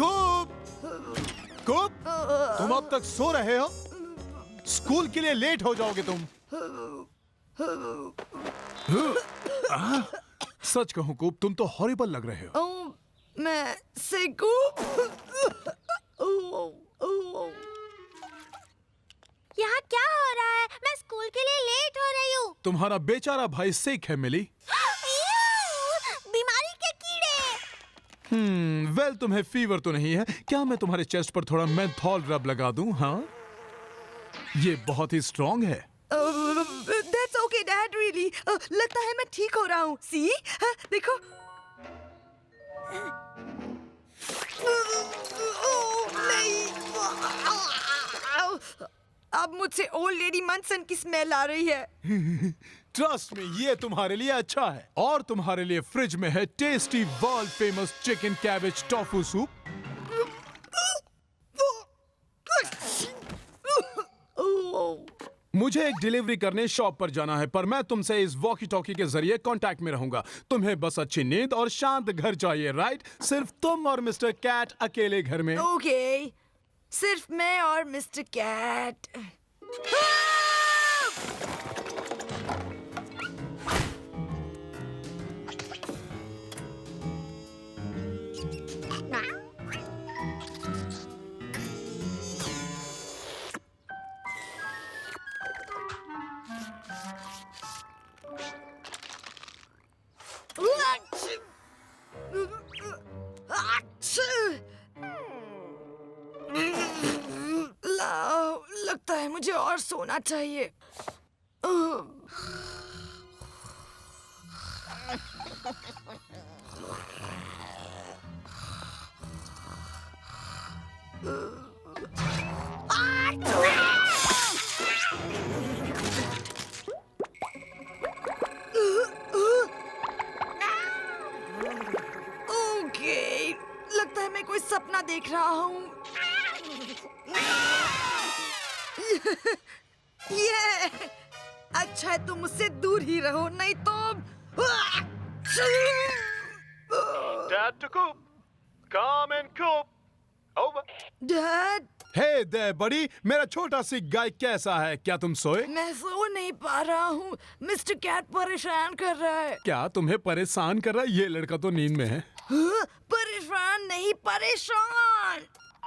कूप, कूप, तुम अब तक सो रहे हो? स्कूल के लिए लेट हो जाओगे तुम। सच कहूं कूप, तुम तो हॉरिबल लग रहे हो। मैं से कूप। यहाँ क्या हो रहा है? मैं स्कूल के लिए लेट हो रही हूँ। तुम्हारा बेचारा भाई सिक है मिली। बीमारी के कीड़े। वेल तुम्हें फीवर तो नहीं है। क्या मैं तुम्हारे चेस्ट पर थोड़ा मेंथॉल रब लगा दूं? हाँ, ये बहुत ही स्ट्रॉन्ग है। That's okay, Dad. Really, लगता है मैं ठीक हो रहा हूँ। See? देखो। नहीं। अब मुझसे ओल्ड लेडी मनसन की स्मेल आ रही है। ट्रस्ट में, ये तुम्हारे लिए अच्छा है। और तुम्हारे लिए फ्रिज में है tasty world famous chicken cabbage tofu soup. मुझे एक डिलीवरी करने शॉप पर जाना है, पर मैं तुमसे इस वॉकी टॉकी के जरिए कांटेक्ट में रहूंगा। तुम्हें बस अच्छी नींद और शांत घर चाहिए, राइट? सिर्फ तुम और मिस्टर कैट अकेले घर में। ओके, सिर्फ मैं और मिस्टर कैट। लगता है मुझे और सोना चाहिए। ओके, लगता है मैं कोई सपना देख रहा हूँ। ये अच्छा है तुम मुझसे दूर ही रहो, नहीं तो Dad to coop. Come and coop. Over. Dad, Hey there, buddy. मेरा छोटा सी गाय कैसा है? क्या तुम सोए? मैं सो नहीं पा रहा हूँ। मिस्टर कैट परेशान कर रहा है। क्या तुम्हें परेशान कर रहा है? ये लड़का तो नींद में है। परेशान नहीं, परेशान।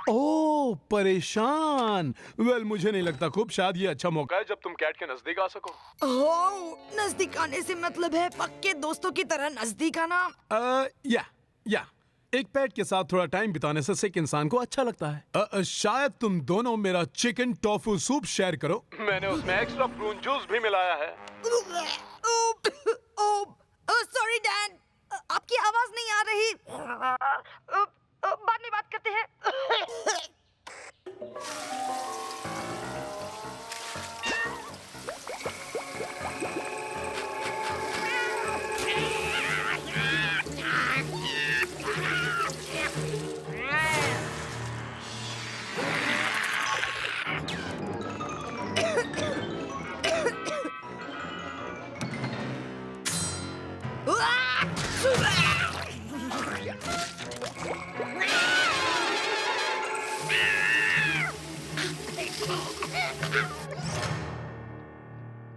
ओह, परेशान। वेल, मुझे नहीं लगता खूब। शायद ये अच्छा मौका है जब तुम कैट के नजदीक आ सको। ओह, नजदीक आने से मतलब है पक्के दोस्तों की तरह नजदीक आना। या एक पेट के साथ थोड़ा टाइम बिताने से सिक इंसान को अच्छा लगता है। शायद तुम दोनों मेरा चिकन टोफू सूप शेयर करो। मैंने उसमें एक्स्ट्रा प्रून जूस भी मिलाया है। सॉरी डैड, आपकी आवाज नहीं आ रही। बाद में बात करते हैं।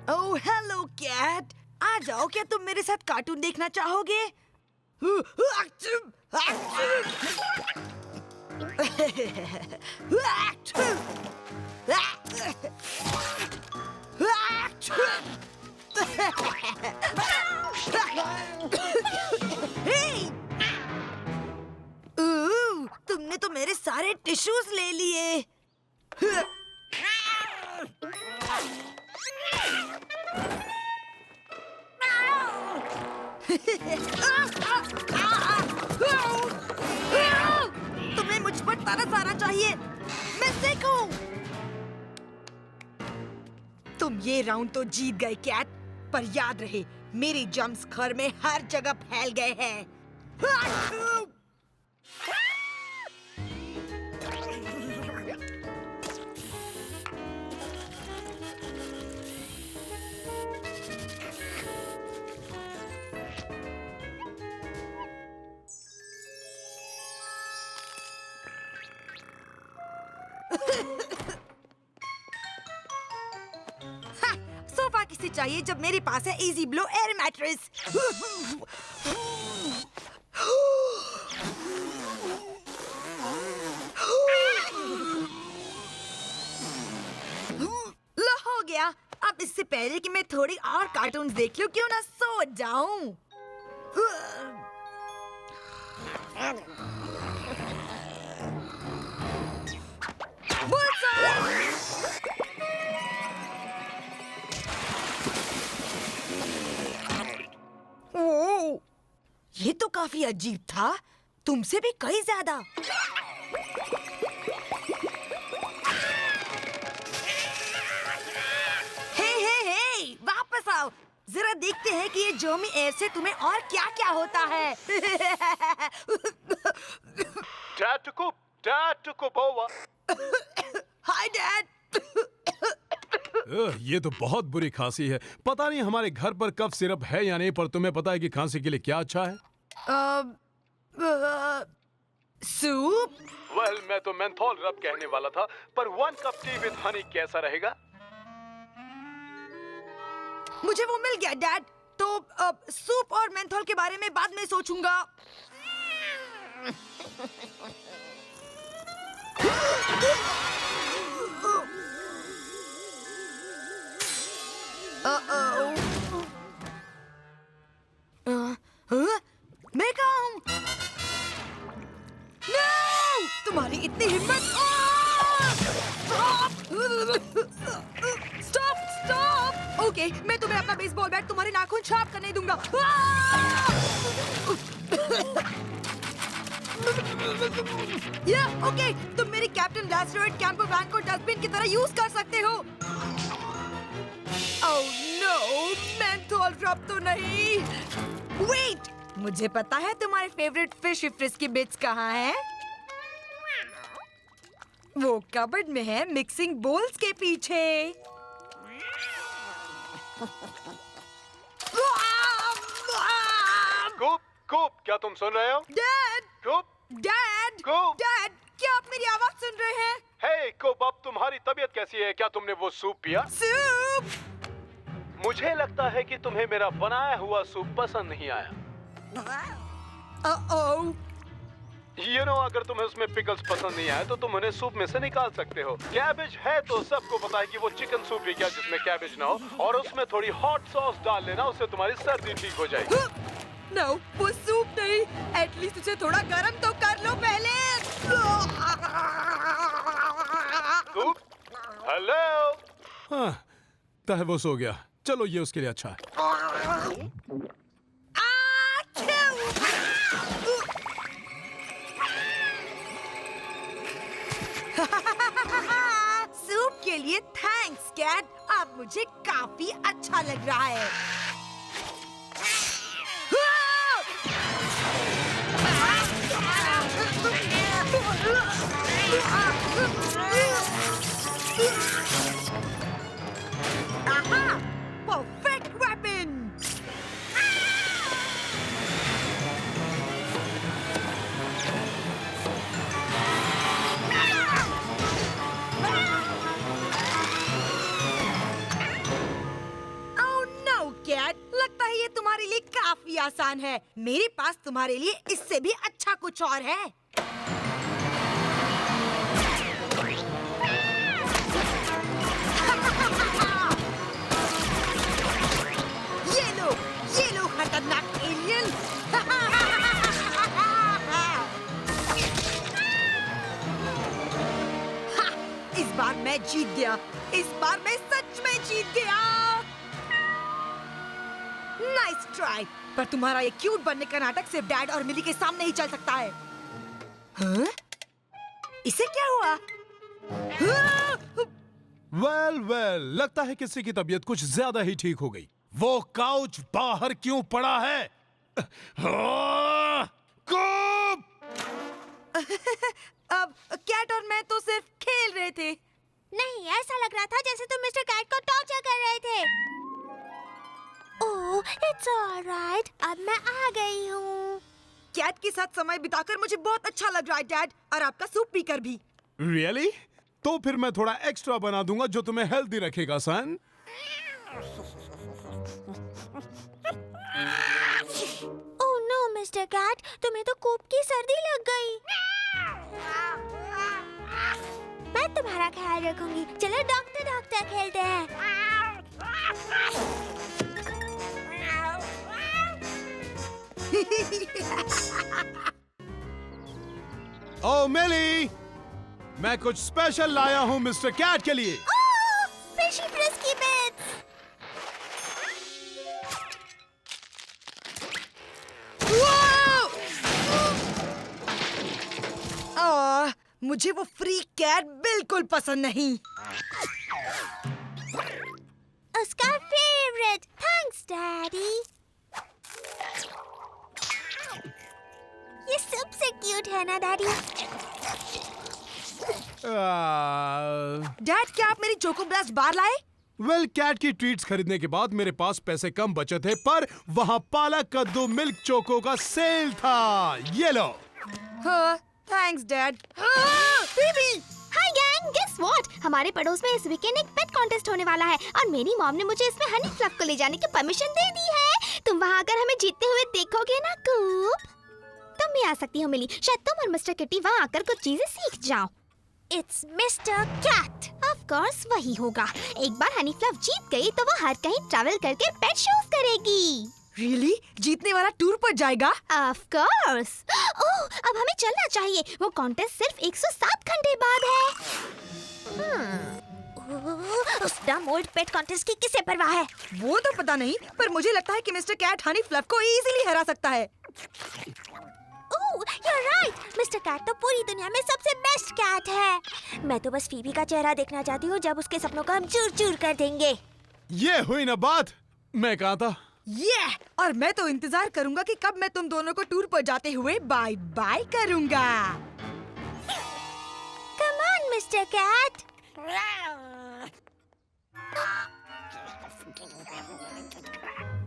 ओह हेलो कैट, आ जाओ। क्या तुम मेरे साथ कार्टून देखना चाहोगे? तुमने तो मेरे सारे टिश्यूज ले लिए। तुम्हें मुझ पर तरस आना चाहिए। मैं देखूं। तुम ये राउंड तो जीत गए कैट, पर याद रहे मेरे जम्प्स घर में हर जगह फैल गए हैं। सोफा किसे चाहिए जब मेरे पास है इजी ब्लो एयर मैट्रेस। लो हो गया। अब इससे पहले कि मैं थोड़ी और कार्टून्स देख लूं, क्यों ना सो जाऊं। ओह, ये तो काफी अजीब था, तुमसे भी कहीं ज्यादा। हे, वापस आओ। जरा देखते हैं कि ये जोमी एयर से तुम्हें और क्या-क्या होता है। Hi dad. ये तो बहुत बुरी खांसी है। पता नहीं हमारे घर पर कफ सिरप है या नहीं, पर तुम्हें पता है कि खांसी के लिए क्या अच्छा है? सूप? वेल, मैं तो मेंथोल रब कहने वाला था, पर 1 कप टी विद हनी कैसा रहेगा? मुझे वो मिल गया डैड। तो सूप और मेंथोल के बारे में बाद में सोचूंगा। मैं कहाँ हूँ? No! तुम्हारी इतनी हिम्मत! स्टॉप! ओके, मैं तुम्हें अपना बेसबॉल बैट तुम्हारे नाखून छाप कर नहीं दूंगा। ओके, तुम मेरी कैप्टन लैसरोइड कैंपर वैन को डस्टबिन की तरह यूज कर सकते हो। ओह नो, मेंथोल ड्रॉप तो नहीं। वेट, मुझे पता है तुम्हारे फेवरेट फिश फ्रिस्की बिट्स कहाँ हैं। वो कबर्ड में है, मिक्सिंग बोल्स के पीछे। कूप, क्या तुम सुन रहे हो? डैड, कूप, क्या आप मेरी आवाज सुन रहे हैं? हे कूप, अब तुम्हारी तबीयत कैसी है? क्या तुमने वो सूप पिया? सूप? मुझे लगता है कि तुम्हें मेरा बनाया हुआ सूप पसंद नहीं आया। अगर तुम्हें उसमें पिकल्स पसंद नहीं आए तो तुम उन्हें सूप में से निकाल सकते हो। कैबेज है तो सबको पता है कि वो चिकन सूप ही क्या जिसमें कैबेज ना हो, और उसमें थोड़ी हॉट सॉस डाल लेना, उससे तुम्हारी सर्दी ठीक हो जाएगी। नो, वो सूप नहीं। एटलीस्ट उसे थोड़ा गर्म तो कर लो पहले। सूप? हेलो? हाँ, तहवुस हो गया। चलो, ये उसके लिए अच्छा है। सूप के लिए थैंक्स कैट। अब मुझे काफी अच्छा लग रहा है। आहा, परफेक्ट वेपन। लगता है ये तुम्हारे लिए काफी आसान है। मेरे पास तुम्हारे लिए इससे भी अच्छा कुछ और है। ये लो खतरनाक एलियन। इस बार मैं जीत गया। इस बार मैं सच में जीत गया। नाइस ट्राई, पर तुम्हारा ये क्यूट बनने का नाटक सिर्फ डैड और मिली के सामने ही चल सकता है। हाँ? इसे क्या हुआ? वेल, लगता है किसी की तबीयत कुछ ज्यादा ही ठीक हो गई। वो काउच बाहर क्यों पड़ा है? कूप! अब कैट और मैं तो सिर्फ खेल रहे थे। नहीं, ऐसा लग रहा था जैसे तुम मिस्टर कैट को टॉर्चर कर रहे थे। ओह, इट्स ऑलराइट, अब मैं आ गई हूँ। कैट के साथ समय बिताकर मुझे बहुत अच्छा लग रहा है डैड, और आपका सूप पीकर भी। रियली? तो फिर मैं थोड़ा एक्स्ट्रा बना दूंगा जो तुम्हें हेल्दी रखेगा सन। ओह नो मिस्टर कैट, तुम्हें तो कूप की सर्दी लग गई। मैं तुम्हारा ख्याल रखूंगी। चलो डॉक्टर डॉक्टर खेलते हैं। ओ मिली, मैं कुछ स्पेशल लाया हूँ मिस्टर कैट के लिए। Fishy frisky bits. मुझे वो फ्री कैट बिल्कुल पसंद नहीं। उसका फेवरेट। Thanks daddy. ये सबसे क्यूट है ना डैडी? डैड, क्या आप मेरी चोको ब्लास्ट बार लाए? वेल, कैट की ट्रीट्स खरीदने के बाद मेरे पास पैसे कम बचे थे, पर वहाँ पालक कद्दू मिल्क चोको का सेल था। ये लो। हाँ, thanks dad. Baby, hi gang, guess what? हमारे पड़ोस में इस वीकेंड एक पेट कॉन्टेस्ट होने वाला है और मेरी मॉम ने मुझे इसमें हनी फ्लफ को ले जाने की परमिशन दे दी है। तुम वहाँ आकर हमें जीतते हुए देखोगे ना कूप? तुम भी आ सकती हो मिली, शायद तुम और मिस्टर किटी वहाँ आकर कुछ चीजें सीख जाओ। It's Mister Cat. Of course वही होगा। एक बार हनी फ्लफ जीत गई तो वो हर कहीं ट्रैवल करके पेट शोज करेगी। रियली? जीतने वाला टूर पर जाएगा? Of course. ओह, अब हमें चलना चाहिए। वो कॉन्टेस्ट सिर्फ 107 घंटे बाद है। उस डम ओल्ड पेट कॉन्टेस्ट की किसे परवाह है? वो तो पता नहीं, पर मुझे लगता है कि मिस्टर कैट हनी फ्लफ को इजीली हरा सकता है। ओह, you're right. मिस्टर कैट तो पूरी दुनिया में सबसे बेस्ट कैट है। मैं तो बस फीबी का चेहरा देखना चाहती हूँ जब उसके सपनों को हम चूर चूर कर देंगे। ये हुई ना बात। मैं कहा था। और मैं तो इंतजार करूंगा कि कब मैं तुम दोनों को टूर पर जाते हुए बाय बाय करूंगा। Come on, mister Cat.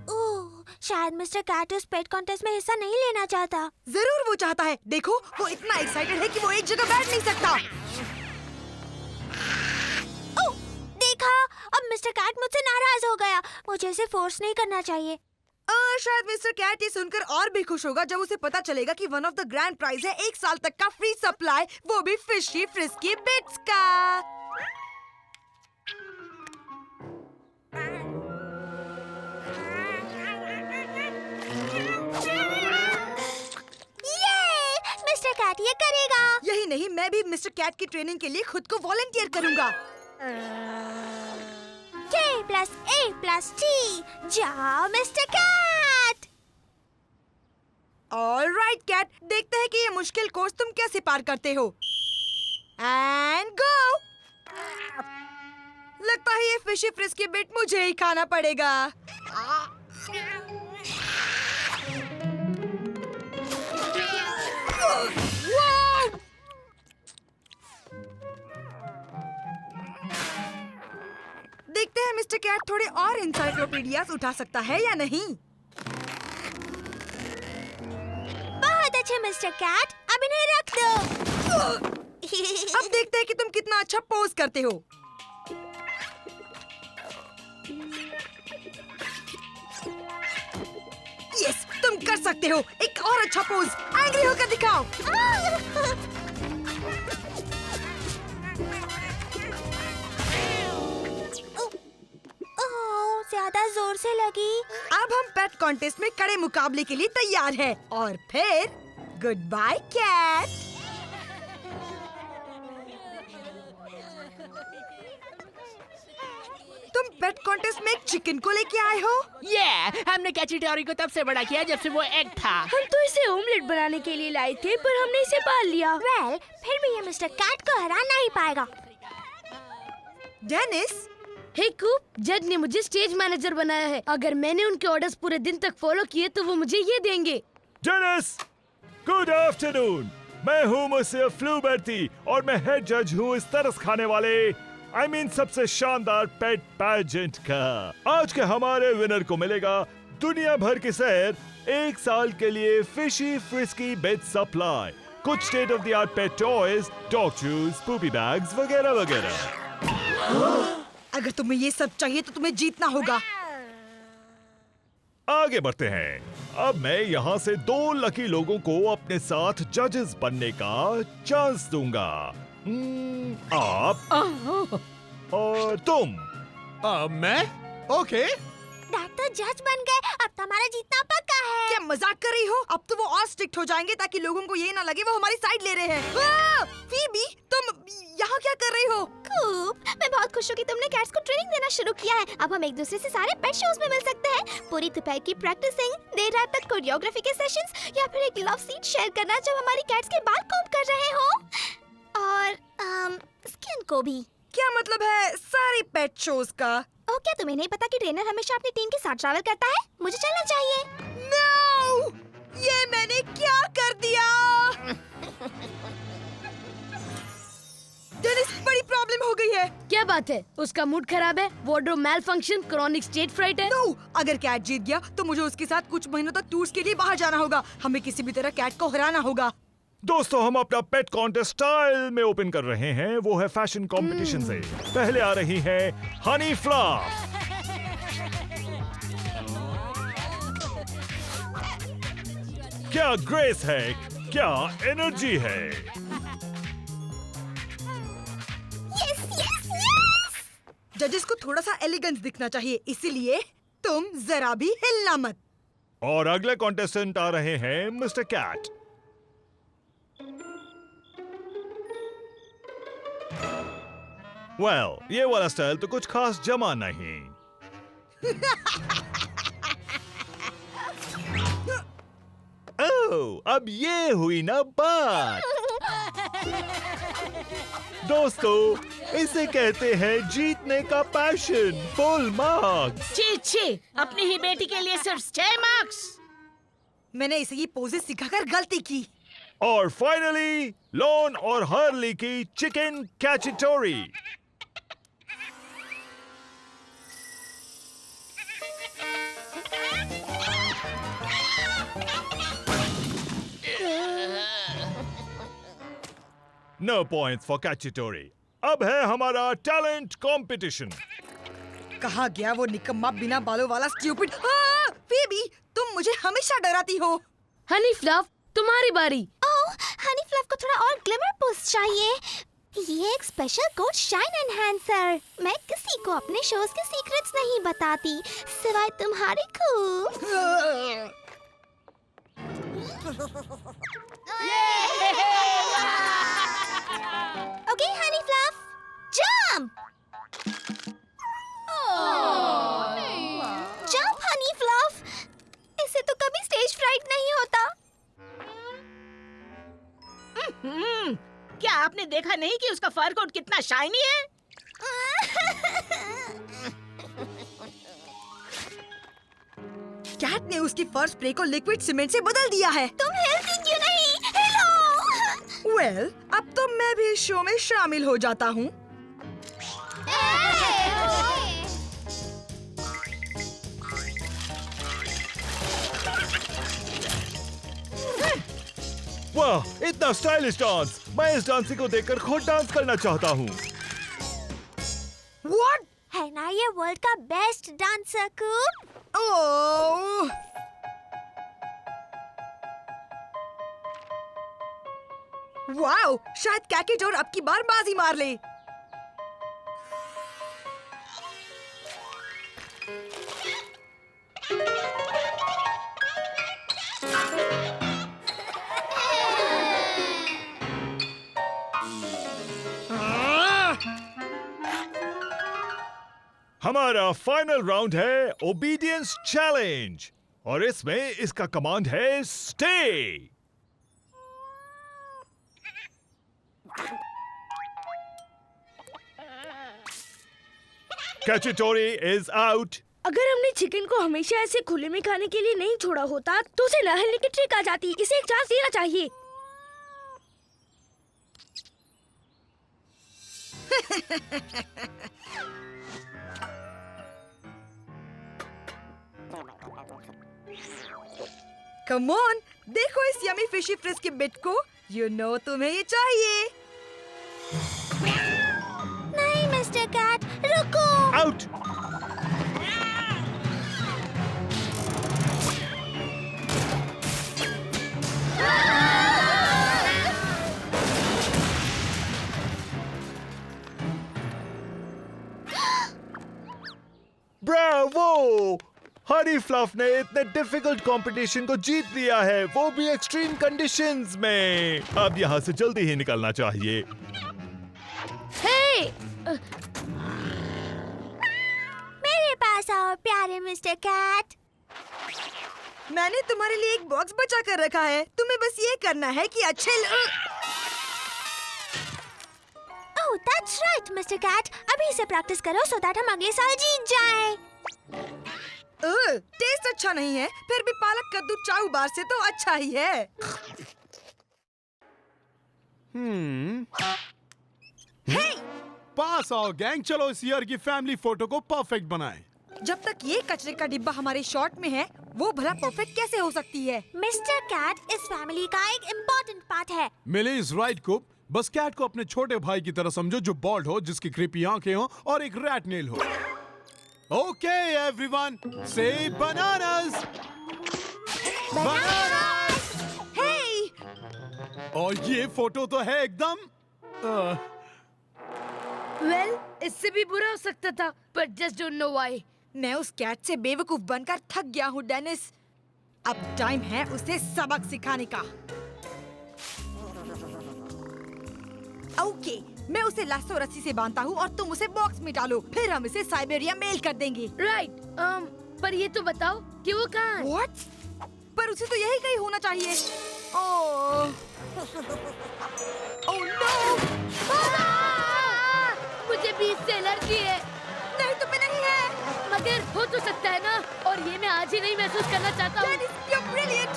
Oh, शायद मिस्टर कैट उस पेट कॉन्टेस्ट में हिस्सा नहीं लेना चाहता। जरूर वो चाहता है। देखो, वो इतना एक्साइटेड है कि वो एक जगह बैठ नहीं सकता। ओह, देखा? अब मिस्टर कैट मुझसे नाराज हो गया। मुझे इसे फोर्स नहीं करना चाहिए। शायद मिस्टर कैट ये सुनकर और भी खुश होगा जब उसे पता चलेगा कि one of the grand prize है 1 साल तक का फ्री सप्लाई, वो भी फिशी फ्रिस्की बिट्स का। मिस्टर कैट ये करेगा। यही नहीं, मैं भी मिस्टर कैट की ट्रेनिंग के लिए खुद को वॉलंटियर करूंगा। K+A+T, जाओ मिस्टर कैट। ऑलराइट कैट, देखते हैं कि ये मुश्किल कोर्स तुम कैसे पार करते हो। And go. लगता है ये फिशी फ्रिस्की बिट मुझे ही खाना पड़ेगा। देखते हैं मिस्टर कैट थोड़े और एनसाइक्लोपीडियाज उठा सकता है या नहीं। बहुत अच्छे मिस्टर कैट, अब इन्हें रख दो। अब देखते हैं कि तुम कितना अच्छा पोज करते हो। यस, तुम कर सकते हो। एक और अच्छा पोज, एंग्री होकर दिखाओ। ज्यादा जोर से लगी। अब हम पेट कॉन्टेस्ट में कड़े मुकाबले के लिए तैयार हैं। और फिर गुड बाय कैट। तुम पेट कॉन्टेस्ट में एक चिकन को लेके आए हो? हमने कैचिटोरी को तब से बड़ा किया जब से वो एग था। हम तो इसे ऑमलेट बनाने के लिए लाए थे, पर हमने इसे पाल लिया। वेल, फिर भी ये मिस्टर कैट को हरा नहीं पाएगा। डेनिस, हे कूप, जज ने मुझे स्टेज मैनेजर बनाया है। अगर मैंने उनके ऑर्डर्स पूरे दिन तक फॉलो किए तो वो मुझे ये देंगे। Dennis, good afternoon. मैं हूँ मुझसे फ्लूबर्टी और मैं हेड जज हूँ इस तरस खाने वाले सबसे शानदार पेट पैजेंट का। आज के हमारे विनर को मिलेगा दुनिया भर की सैर 1 साल के लिए फिशी फ्रिस्की बिट सप्लाई। कुछ state of the art pet toys, dog shoes, poopy bags वगैरह वगैरह। अगर तुम्हें ये सब चाहिए तो तुम्हें जीतना होगा। आगे बढ़ते हैं। अब मैं यहाँ से 2 लकी लोगों को अपने साथ जजेस बनने का चांस दूंगा। आप और तुम। मैं? ओके। डैड तो जज बन गए, अब तो हमारा जीतना पक्का है। क्या मजाक कर रही हो? अब तो वो और स्ट्रिक्ट हो जाएंगे ताकि लोगों को ये ना लगे वो हमारी साइड ले रहे हैं। फीबी, तुम यहाँ क्या कर रही हो? कूप, मैं बहुत खुश हूँ कि तुमने कैट्स को ट्रेनिंग देना शुरू किया है। अब हम एक दूसरे से सारे पेट शोज में मिल सकते हैं। पूरी दोपहर की प्रैक्टिसिंग, देर रात तक कोरियोग्राफी के सेशंस, या फिर एक लव सीट शेयर करना जब हमारी कैट्स के बाल कॉम्ब कर रहे हो। और स्किन को भी। क्या मतलब है सारे पेट शोज का? ओह, क्या तुम्हें नहीं पता कि ट्रेनर हमेशा अपनी टीम के साथ ट्रैवल करता है? मुझे चलना चाहिए। No! ये मैंने क्या कर दिया? डेनिस, बड़ी प्रॉब्लम हो गई है। क्या बात है? उसका मूड खराब है, वार्डरोब मैल फंक्शन, क्रॉनिक स्टेज फ्राइट है। No! अगर कैट जीत गया तो मुझे उसके साथ कुछ महीनों तक टूर्स के लिए बाहर जाना होगा। हमें किसी भी तरह कैट को हराना होगा। दोस्तों, हम अपना पेट कॉन्टेस्ट स्टाइल में ओपन कर रहे हैं। वो है फैशन कंपटीशन से। पहले आ रही है हनी फ्लफ। क्या ग्रेस है, क्या एनर्जी है। Yes yes yes. जजेस को थोड़ा सा एलिगेंस दिखना चाहिए, इसीलिए तुम जरा भी हिलना मत। और अगले कॉन्टेस्टेंट आ रहे हैं मिस्टर कैट। ये वाला स्टाइल तो कुछ खास जमा नहीं। ओह, अब ये हुई ना बात। दोस्तों, इसे कहते हैं जीतने का पैशन। Full marks. छी, अपनी ही बेटी के लिए सिर्फ 6 मार्क्स। मैंने इसे ये पोजेस सिखाकर गलती की। और फाइनली लॉन और हर्ली की chicken कैचिटोरी। No points for Cacciatore. अब है हमारा टैलेंट कंपटीशन। कहा गया वो निकम्मा बिना बालों वाला स्टूपिड। फीबी, तुम मुझे हमेशा डराती हो। हनी फ्लफ, तुम्हारी बारी। ओह, हनी फ्लफ को थोड़ा और ग्लिमर बूस्ट चाहिए। ये एक स्पेशल कोड शाइन एनहांसर। मैं किसी को अपने शोज के सीक्रेट्स नहीं बताती, सिवाय तुम्हारे को। Okay Honey fluff, jump. Jump Honey fluff. इससे तो कभी स्टेज फ्राइट नहीं होता। क्या आपने देखा नहीं कि उसका फर कोट कितना शाइनी है? कैट ने उसकी फर्स्ट स्प्रे को लिक्विड सीमेंट से बदल दिया है। तुम हिलती क्यों नहीं? हेलो। वेल, अब तो मैं भी इस शो में शामिल हो जाता हूँ। वाह, इतना स्टाइलिश डांस। मैं इस डांसिंग को देखकर खुद डांस करना चाहता हूँ। What? है ना ये वर्ल्ड का बेस्ट डांसर कूप? ओह! वाओ, शायद कैकेटोर अब की बार बाजी मार ले। हमारा फाइनल राउंड है ओबीडियंस चैलेंज और इसमें इसका कमांड है स्टे। कैचिटोरी is out. अगर हमने चिकन को हमेशा ऐसे खुले में खाने के लिए नहीं छोड़ा होता तो उसे न हिलने की ट्रिक आ जाती। इसे एक चांस देना चाहिए। कम ऑन, देखो इस यमी फिशी फ्रिस्की बिट को। तुम्हें ये चाहिए। नहीं मिस्टर कैट, रुको। आउट। ब्रावो! हनी फ्लफ ने इतने डिफिकल्ट कंपटीशन को जीत लिया है, वो भी एक्सट्रीम कंडीशंस में। अब यहाँ से जल्दी ही निकलना चाहिए। हे! मेरे पास आओ प्यारे मिस्टर कैट। मैंने तुम्हारे लिए एक बॉक्स बचा कर रखा है, तुम्हें बस ये करना है कि oh that's right mister Cat, अभी से प्रैक्टिस करो सो दैट हम अगले साल जीत जाएं। टेस्ट अच्छा नहीं है, फिर भी पालक कद्दू चाऊ बार से तो अच्छा ही है। पास आओ गैंग, चलो इस ईयर की फैमिली फोटो को परफेक्ट बनाएं। जब तक ये कचरे का डिब्बा हमारे शॉर्ट में है, वो भला परफेक्ट कैसे हो सकती है? मिस्टर कैट इस फैमिली का एक इम्पोर्टेंट पार्ट है। मिली इज राइट कुप। बस कैट को अपने छोटे भाई की तरह समझो, जो बॉल्ड हो, जिसकी क्रीपी आंखें हो और एक रैट नेल हो। ओके एवरीवन, से बनानास। बनानास। हे! और ये फोटो तो है एकदम वेल, इससे भी बुरा हो सकता था, but just don't know why. मैं उस कैट से बेवकूफ बनकर थक गया हूँ डेनिस। अब टाइम है उसे सबक सिखाने का। ओके, मैं उसे लासो रस्सी से बांधता हूँ और तुम उसे बॉक्स में डालो, फिर हम इसे साइबेरिया मेल कर देंगे। Right. पर ये तो बताओ कि वो कहाँ है? What? पर उसे तो यही कहीं होना चाहिए। Oh no! मुझे भी इससे एलर्जी है। नहीं, तुम्हें नहीं है। मगर हो तो सकता है ना, और ये मैं आज ही नहीं महसूस करना चाहता हूँ। Dennis, you're brilliant.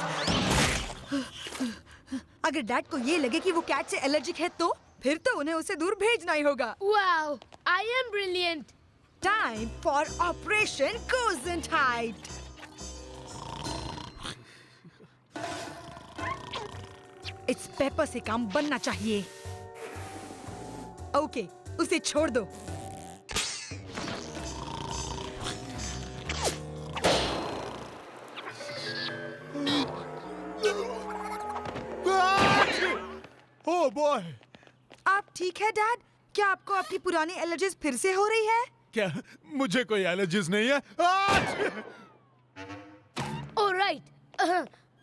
अगर डैड को ये लगे कि वो कैट से एलर्जिक है तो फिर तो उन्हें उसे दूर भेजना ही होगा। Wow, I am brilliant. Time for Operation Cozentide. It's paper से काम बनना चाहिए। ओके, उसे छोड़ दो। Oh boy. आप ठीक है डैड? क्या आपको आपकी पुरानी एलर्जीज फिर से हो रही है? क्या मुझे कोई एलर्जीज नहीं है? Alright.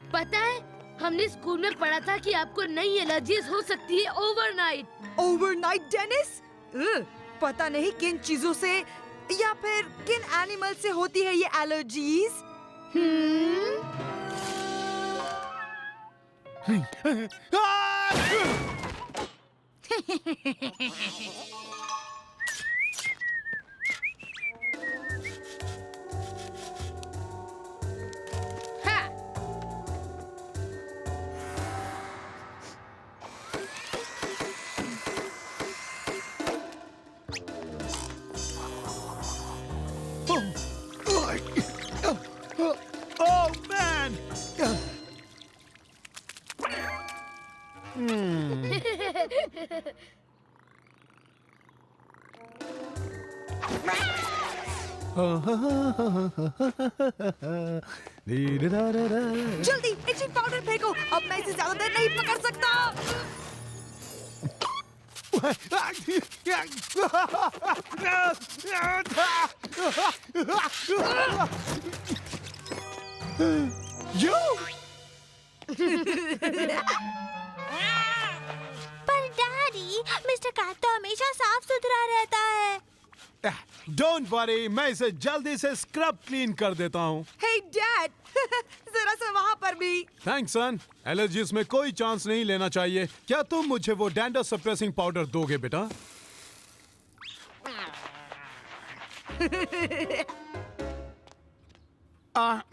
पता है, हमने स्कूल में पढ़ा था कि आपको नई एलर्जीज हो सकती है ओवरनाइट। Overnight Dennis? पता नहीं किन चीजों से या फिर किन एनिमल से होती है ये एलर्जीज। Oh man! जल्दी इचिंग पाउडर फेंको, अब मैं इसे ज्यादा देर नहीं पकड़ सकता। पर डैडी, मिस्टर कैट तो हमेशा साफ सुथरा रहता है। डोंट वरी, मैं इसे जल्दी से स्क्रब क्लीन कर देता हूँ। हे डैड, जरा सा वहाँ पर भी। थैंक्स सन। एलर्जीज में कोई चांस नहीं लेना चाहिए। क्या तुम मुझे वो डैंड्रफ सप्रेसिंग पाउडर दोगे बेटा?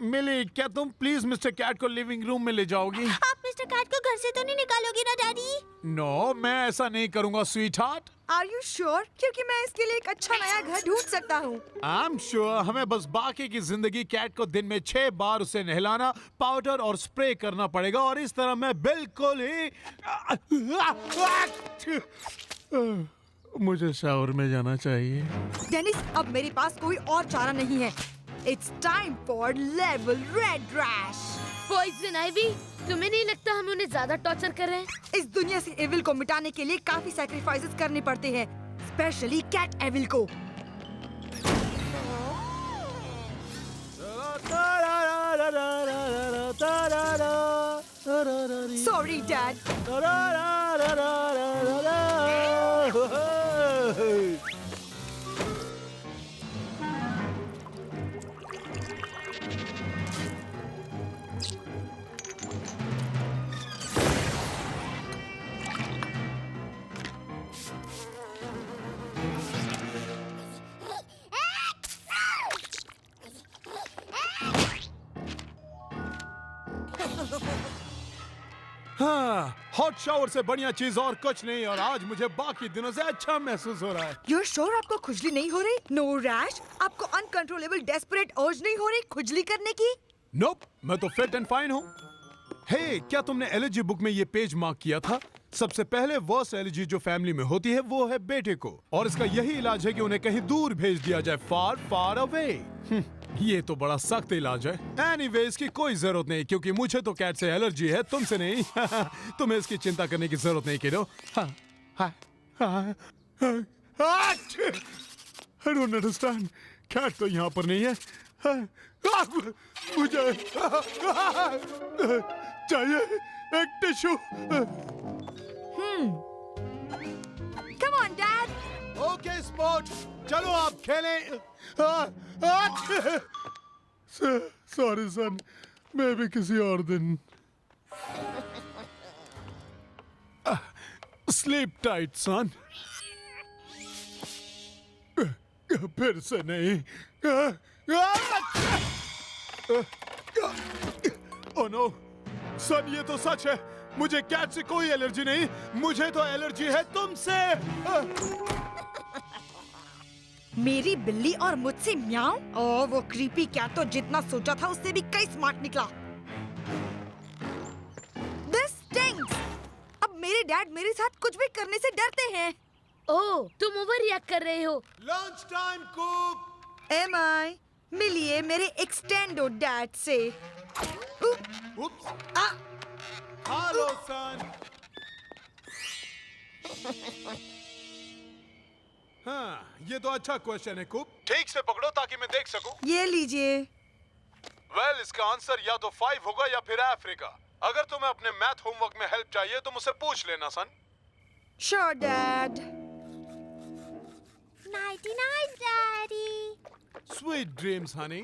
मिली, क्या तुम प्लीज मिस्टर कैट को लिविंग रूम में ले जाओगी? आप मिस्टर कैट को घर से तो नहीं निकालोगी ना डैडी? नो, मैं ऐसा नहीं करूंगा sweet heart. Are you sure? क्योंकि मैं इसके लिए एक अच्छा नया घर ढूंढ सकता हूँ। I'm sure हमें बस बाकी की जिंदगी कैट को दिन में 6 बार उसे नहलाना, पाउडर और स्प्रे करना पड़ेगा और इस तरह मैं बिल्कुल ही मुझे शावर में जाना चाहिए। डेनिस, अब मेरे पास कोई और चारा नहीं है। It's time for level red rash. Poison ivy, तुम्हें नहीं लगता हम उन्हें ज्यादा टॉर्चर कर रहे हैं? इस दुनिया से एविल को मिटाने के लिए काफी सैक्रिफाइसेस करने पड़ते हैं, स्पेशली कैट एविल को। Sorry, Dad. हाँ, हॉट शावर से बढ़िया चीज और कुछ नहीं और आज मुझे बाकी दिनों से अच्छा महसूस हो रहा है। You're sure आपको खुजली नहीं हो रही? No rash? आपको अनकंट्रोलेबल डेस्परेट अर्ज नहीं हो रही खुजली करने की? नोप, मैं तो फिट एंड फाइन हूँ। हे, क्या तुमने एलर्जी बुक में ये पेज मार्क किया था? सबसे पहले वर्स्ट एलर्जी जो फैमिली में होती है वो है बेटे को, और इसका यही इलाज है कि उन्हें कहीं दूर भेज दिया जाए, फार फार अवे। ये तो बड़ा सख्त इलाज है। एनीवेज की कोई जरूरत नहीं क्योंकि मुझे तो कैट से एलर्जी है, तुमसे नहीं। तुम्हें इसकी चिंता करने की जरूरत नहीं किडो। I don't understand. कैट तो यहाँ पर नहीं है। मुझे चाहिए एक tissue. Come on, Dad. Okay sport, चलो आप खेलें। सॉरी सन, मैं भी किसी और दिन। स्लीप टाइट सन। फिर से नहीं। ओह नो सन, ये तो सच है। मुझे कैट से कोई एलर्जी नहीं, मुझे तो एलर्जी है तुमसे। मेरी बिल्ली और मुझसे म्याऊं? ओह, वो क्रीपी कैट तो जितना सोचा था उससे भी कई स्मार्ट निकला। This stinks. अब मेरे डैड मेरे साथ कुछ भी करने से डरते हैं। ओह, तुम ओवर रिएक्ट कर रहे हो। Lunch time Coop. Am I? मिलिए मेरे एक्सटेंडो डैड से। उप्स। Hello son. हाँ, ये तो अच्छा क्वेश्चन है कूप। ठीक से पकड़ो ताकि मैं देख सकूं। ये लीजिए। वेल, इसका आंसर या तो 5 होगा या फिर अफ्रीका। अगर तुम्हें अपने मैथ होमवर्क में हेल्प चाहिए तो मुझसे पूछ लेना सन। Sure, Dad. Nighty night, Daddy. Sweet dreams, honey.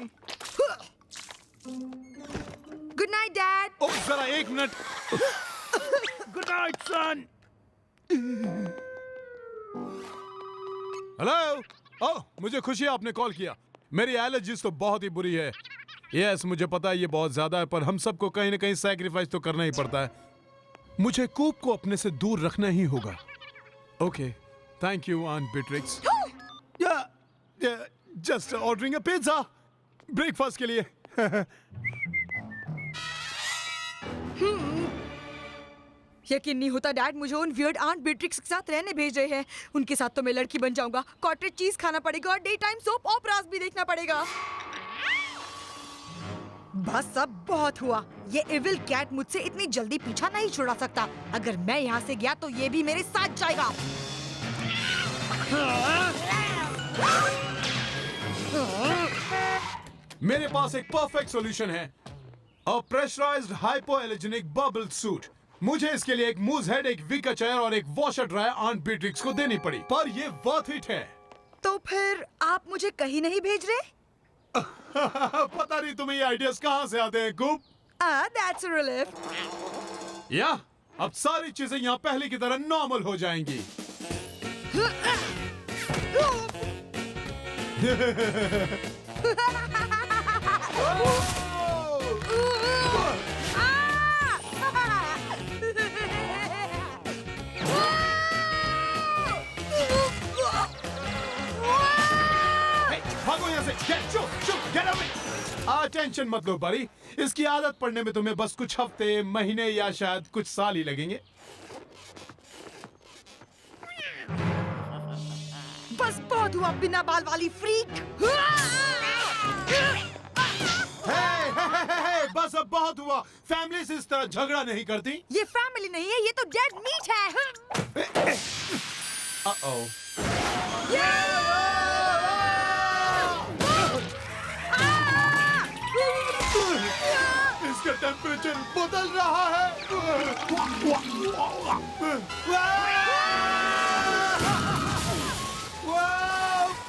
Good night, Dad. Oh, जरा 1 minute. Good night, son. Hello. Oh, मुझे खुशी है आपने कॉल किया। मेरी एलर्जीज तो बहुत ही बुरी है। यस, मुझे पता है ये बहुत ज्यादा है, पर हम सबको कहीं ना कहीं सैक्रिफाइस तो करना ही पड़ता है। मुझे कूप को अपने से दूर रखना ही होगा। Okay, thank you aunt Beatrix. Just ordering a pizza breakfast के लिए। यकीन नहीं होता डैड, मुझे उन वियर्ड आंट बीट्रिक्स के साथ रहने भेज रहे हैं। उनके साथ तो मैं लड़की बन जाऊंगा, कॉटेज चीज खाना पड़ेगा और डे टाइम सोप ऑपरास भी देखना पड़ेगा। बस अब बहुत हुआ। ये एविल कैट मुझसे इतनी जल्दी पीछा नहीं छुड़ा सकता। अगर मैं यहाँ से गया तो ये भी मेरे साथ जाएगा। मेरे पास एक परफेक्ट सॉल्यूशन है, अ प्रेशराइज्ड हाइपोएलर्जेनिक बबल सूट। मुझे इसके लिए एक मूज हेड, एक वीकर चेयर और एक वॉशर ड्रायर आंट बीट्रिक्स को देनी पड़ी, पर ये वर्थ इट है। तो फिर आप मुझे कहीं नहीं भेज रहे? पता नहीं तुम्हें ये आइडियाज कहाँ से आते हैं कूप। That's a relief. या अब सारी चीजें यहाँ पहले की तरह नॉर्मल हो जाएंगी। टेंशन मत लो बड़ी, इसकी आदत पड़ने में तुम्हें बस कुछ हफ्ते, महीने या शायद कुछ साल ही लगेंगे। बस बहुत हुआ बिना बाल वाली फ्रीक। हे, बस अब बहुत हुआ। फैमिली से इस तरह झगड़ा नहीं करती। ये फैमिली नहीं है, ये तो डेड मीट है। Uh-oh. इसका टेम्परेचर बदल रहा है।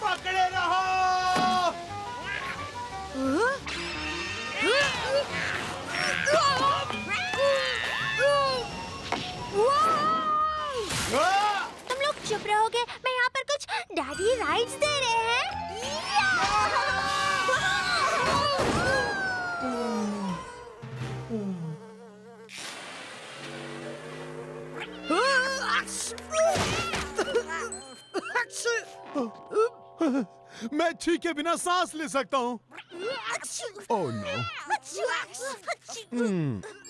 पकड़े रहो। तुम लोग चुप रहोगे? मैं यहाँ पर कुछ डैडी राइड्स दे रहे हैं। मैं छींके बिना सांस ले सकता हूँ। Oh no.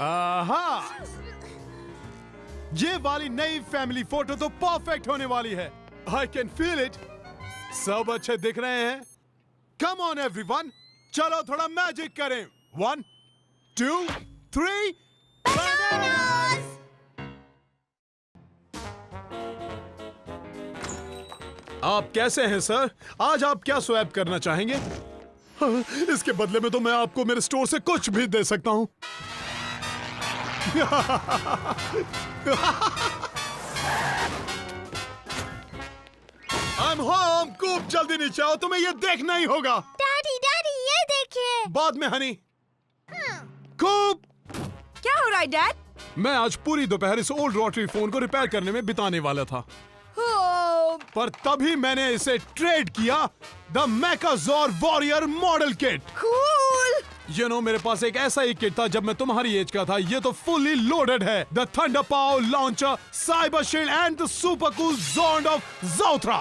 आहा, ये वाली नई फैमिली फोटो तो परफेक्ट होने वाली है। I can feel it. सब अच्छे दिख रहे हैं। कम ऑन एवरीवन, चलो थोड़ा मैजिक करें। 1 2 3 आप कैसे हैं सर? आज आप क्या स्वैप करना चाहेंगे? इसके बदले में तो मैं आपको मेरे स्टोर से कुछ भी दे सकता हूं। I'm home। खूब जल्दी नीचे आओ, तुम्हें ये देखना ही होगा। डैडी डैडी ये देखिए। बाद में हनी। खूब। क्या हो रहा है डैड? मैं आज पूरी दोपहर इस ओल्ड रोटरी फोन को रिपेयर करने में बिताने वाला था, पर तभी मैंने इसे ट्रेड किया। The Mechazor warrior model kit. Cool. You know, मेरे पास एक ऐसा ही किट था जब मैं तुम्हारी एज का था। ये तो फुली लोडेड है। The thunder power launcher, cyber shield and the super cool zond of Zothra.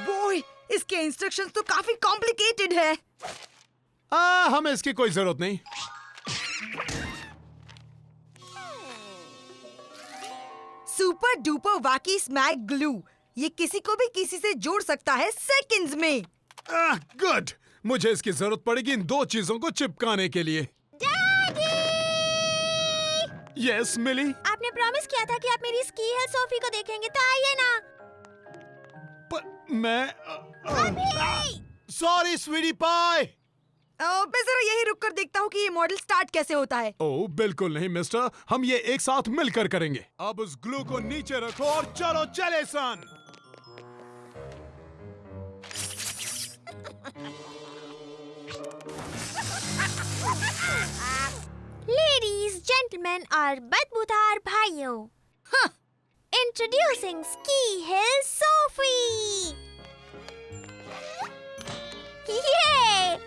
Boy, इसके इंस्ट्रक्शंस तो काफी कॉम्प्लिकेटेड है। हमें इसकी कोई जरूरत नहीं। Super duper wacky smack glue, ये किसी को भी किसी से जोड़ सकता है सेकंड्स में। गुड। मुझे इसकी जरूरत पड़ेगी इन दो चीजों को चिपकाने के लिए। डैडी! यस मिली। आपने प्रॉमिस किया था कि आप मेरी स्की है सोफी को देखेंगे, तो आइए ना। पर मैं सॉरी स्वीटी पाई। मैं जरा यही रुक कर देखता हूँ कि ये मॉडल स्टार्ट कैसे होता है। ओह बिल्कुल नहीं मिस्टर, हम ये एक साथ मिलकर करेंगे। अब उस ग्लू को नीचे रखो और चलो चले सन। लेडीज जेंटलमैन और बदबूदार भाइयों, इंट्रोड्यूसिंग स्की हिल सोफी। ये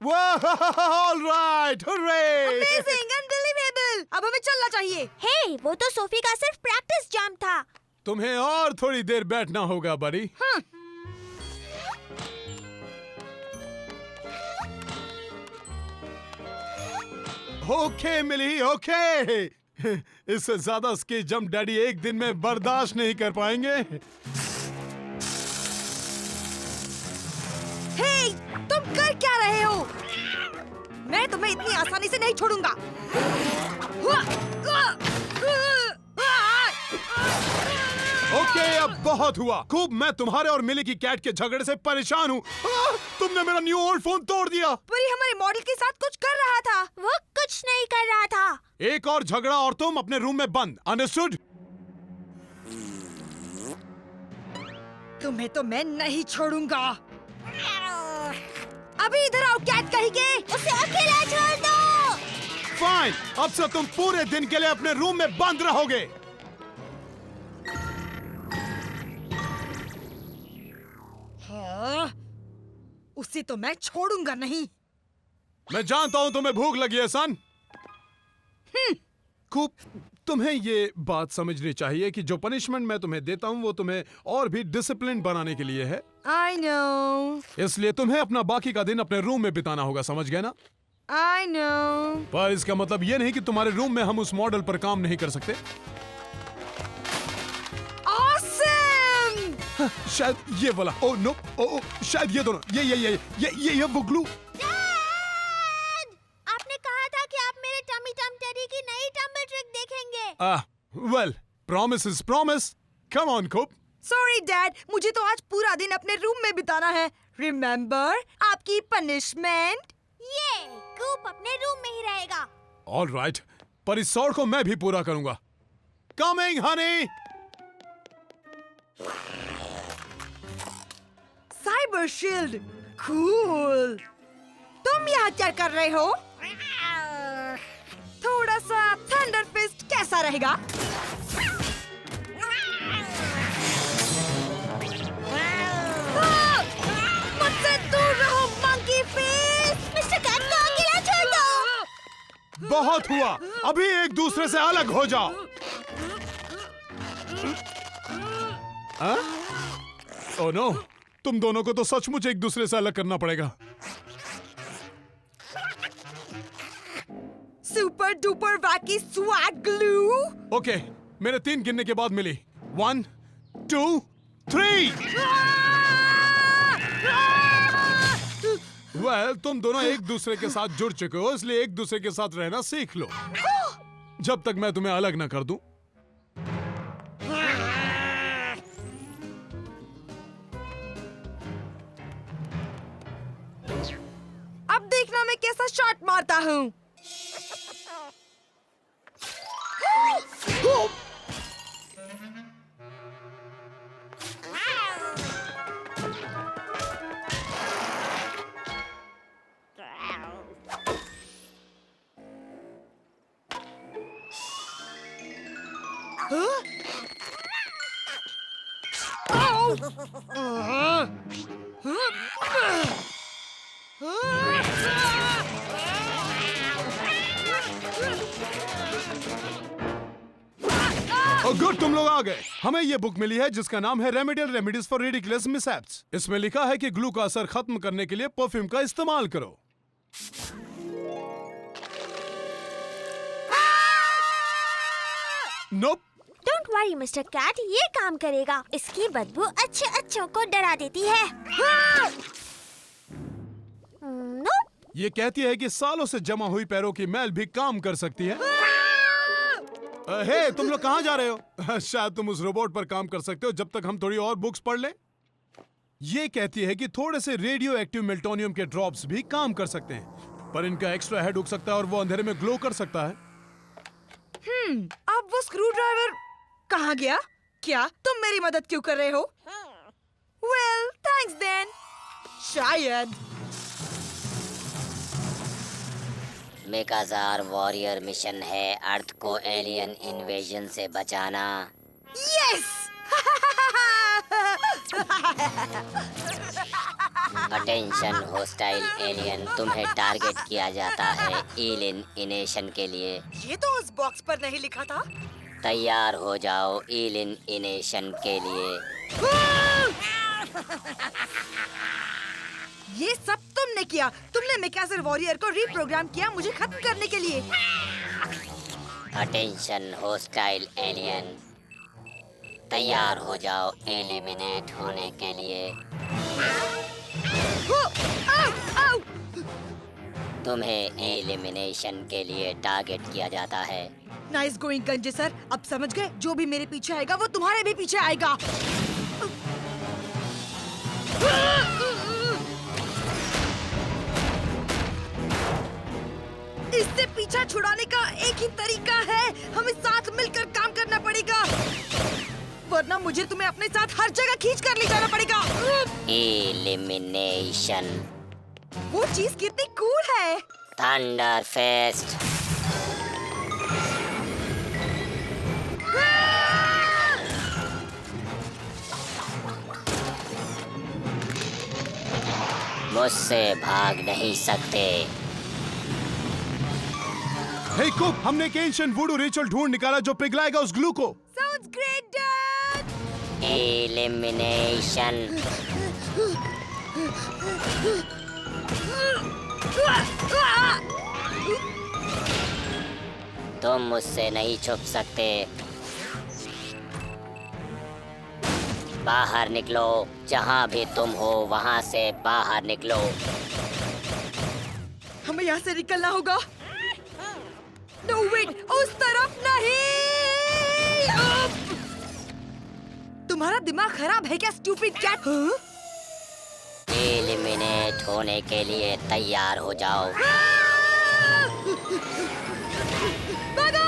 all right, hurray! Amazing, unbelievable. अब हमें चलना चाहिए। हे, वो तो सोफी का सिर्फ प्रैक्टिस जंप था। तुम्हें और थोड़ी देर बैठना होगा बड़ी। ओके मिली, ओके। इससे ज्यादा स्की जंप डैडी एक दिन में बर्दाश्त नहीं कर पाएंगे। हे, तुम कर क्या रहे हो? मैं तुम्हें इतनी आसानी से नहीं छोड़ूंगा। ओके, अब बहुत हुआ। खूब, मैं तुम्हारे और मिली की कैट के झगड़े से परेशान हूँ। तुमने मेरा न्यू ओल्ड फोन तोड़ दिया। पर ये हमारे मॉडल के साथ कुछ कर रहा था। वो कुछ नहीं कर रहा था। एक और झगड़ा और तुम अपने रूम में बंद। अंडरस्टूड? तुम्हें तो मैं नहीं छोड़ूंगा। अभी इधर आओ कैट कहीं के। उसे अकेला छोड़ दो। फाइन, अब से तुम पूरे दिन के लिए अपने रूम में बंद रहोगे। उसे तो मैं छोड़ूंगा नहीं। मैं जानता हूं तुम्हें भूख लगी है सन। खूब, तुम्हें ये बात समझनी चाहिए कि जो पनिशमेंट मैं तुम्हें देता हूँ वो तुम्हें और भी डिसिप्लिन बनाने के लिए है। I know. इसलिए तुम्हें अपना बाकी का दिन अपने रूम में बिताना होगा, समझ गए ना? I know. पर इसका मतलब ये नहीं कि तुम्हारे रूम में हम उस मॉडल पर काम नहीं कर सकते। Awesome! शायद ये वाला, ओ नो, ओ शायद ये दोनों, ये वो ग्लू। डैड! आपने कहा था कि आप मेरे टमी टम टेडी की नई टम्बल ट्रिक देखेंगे। Well, promise is promise. Come on Coop. Sorry, Dad. मुझे तो आज पूरा दिन अपने रूम में बिताना है। Remember? आपकी पनिशमेंट? ये कूप अपने रूम में ही रहेगा। ऑल राइट, पर इस शॉट को मैं भी पूरा करूंगा। Coming Honey. Cyber shield, cool. तुम यहाँ क्या कर रहे हो? थोड़ा सा थंडर फिस्ट कैसा रहेगा? मुझसे दूर रहो, मंकी फिस्ट! मिस्टर कैट को अकेला छोड़ दो। बहुत हुआ, अभी एक दूसरे से अलग हो जाओ। ओह नो, तुम दोनों को तो सचमुच एक दूसरे से अलग करना पड़ेगा। Super duper वैकी swag glue. Okay, मेरे 3 गिनने के बाद मिली। 1 2 3। वेल, तुम दोनों एक दूसरे के साथ जुड़ चुके हो, इसलिए एक दूसरे के साथ रहना सीख लो, जब तक मैं तुम्हें अलग ना कर दूं। अब देखना मैं कैसा शॉट मारता हूँ। गुड, तुम लोग आ गए। हमें ये बुक मिली है जिसका नाम है remedial remedies for ridiculous mishaps. इसमें लिखा है कि ग्लू का असर खत्म करने के लिए परफ्यूम का इस्तेमाल करो। नोप। डोंट वरी मिस्टर कैट, ये काम करेगा। इसकी बदबू अच्छों को डरा देती है। नो। ये कहती है कि सालों से जमा हुई पैरों की मैल भी काम कर सकती है। हे, तुम लोग कहाँ जा रहे हो? शायद तुम उस रोबोट पर काम कर सकते हो जब तक हम थोड़ी और बुक्स पढ़ लें। ये कहती है कि थोड़े से रेडियो एक्टिव मेल्टोनियम के ड्रॉप्स भी काम कर सकते हैं, पर इनका एक्स्ट्रा हेड उग सकता है और वो अंधेरे में ग्लो कर सकता है। अब वो स्क्रू ड्राइवर कहाँ गया? क्या तुम मेरी मदद क्यों कर रहे हो? Well, thanks then. शायद। मेगाजार वॉरियर मिशन है अर्थ को एलियन इन्वेजन से बचाना। यस! अटेंशन होस्टाइल एलियन, तुम्हें टारगेट किया जाता है इलिन इनेशन के लिए। ये तो उस बॉक्स पर नहीं लिखा था। तैयार हो जाओ इलिन इनेशन के लिए। ये सब तुमने किया। तुमने मेगाजार वॉरियर को रीप्रोग्राम किया मुझे खत्म करने के लिए। अटेंशन होस्टाइल एलियन, तैयार हो जाओ एलिमिनेट होने के लिए। तुम्हें एलिमिनेशन के लिए टारगेट किया जाता है। नाइस गोइंग गंजे सर। अब समझ गए, जो भी मेरे पीछे आएगा वो तुम्हारे भी पीछे आएगा। इससे पीछा छुड़ाने का एक ही तरीका है, हमें साथ मिलकर काम करना पड़ेगा, वरना मुझे तुम्हें अपने साथ हर जगह खींच कर ले जाना पड़ेगा। एलिमिनेशन। वो चीज कितनी कूल है। Thunder fest. मुझसे भाग नहीं सकते। हे कुक, हमने एक एंशिएंट वुडू रिचुअल ढूंढ निकाला जो पिघलाएगा उस ग्लू को। Sounds great, Dad! एलिमिनेशन। तुम मुझसे नहीं छुप सकते। बाहर निकलो, जहाँ भी तुम हो वहाँ से बाहर निकलो। हमें यहाँ से निकलना होगा। No wait, उस तरफ नहीं। तुम्हारा दिमाग खराब है क्या, स्टूपिड कैट? एलिमिनेट होने के लिए तैयार हो जाओ। भागो!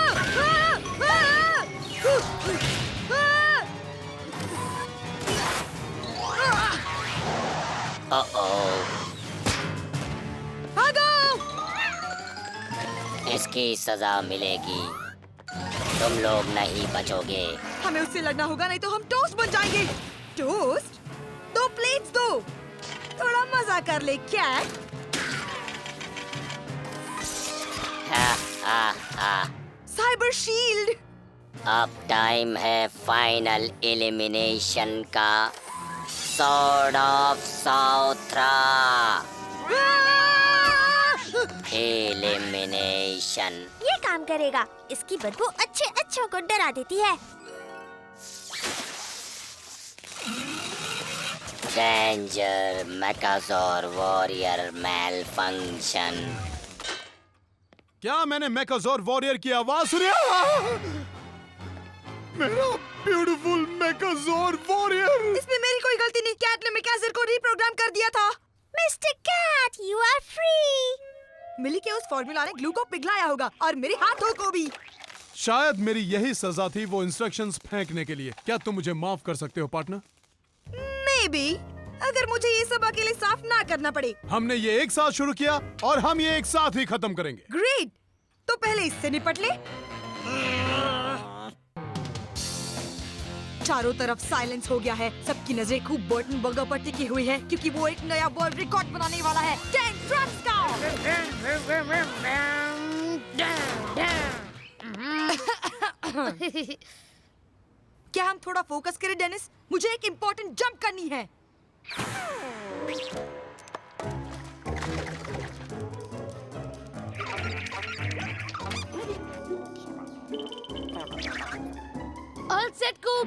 भागो! इसकी सजा मिलेगी। तुम लोग नहीं बचोगे। हमें उससे लड़ना होगा, नहीं तो हम टोस्ट बन जाएंगे। टोस्ट? 2 प्लेट्स दो। थोड़ा मजा कर ले cat. Ha ha ha. Cyber shield. अब टाइम है फाइनल एलिमिनेशन का। Sword of Southra. एलिमिनेशन। ये काम करेगा। इसकी बदबू अच्छे अच्छों को डरा देती है। Danger Mechazor warrior malfunction. क्या मैंने मेकाजोर वॉरियर की आवाज सुनी? मेरा ब्यूटीफुल मेकाजोर वॉरियर। इसमें मेरी कोई गलती नहीं। कैट ने मेकाजोर को रीप्रोग्राम कर दिया था। Mister cat, you are free. मिली के उस फॉर्मूला ने ग्लू को पिघलाया होगा और मेरे हाथों को भी। शायद मेरी यही सजा थी वो इंस्ट्रक्शंस फेंकने के लिए। क्या तुम मुझे माफ कर सकते हो पार्टनर? Maybe, अगर मुझे ये सब अकेले साफ ना करना पड़े। हमने ये एक साथ शुरू किया और हम ये एक साथ ही खत्म करेंगे। ग्रेट, तो पहले इससे निपट ले। चारों तरफ साइलेंस हो गया है। सबकी नजरें खूब बर्टन बर्गर पर टिकी हुई है क्योंकि वो एक नया वर्ल्ड रिकॉर्ड बनाने वाला है। 10 ड्रम्स का। क्या हम थोड़ा फोकस करें डेनिस? मुझे एक इम्पोर्टेंट जंप करनी है। ऑल सेट को।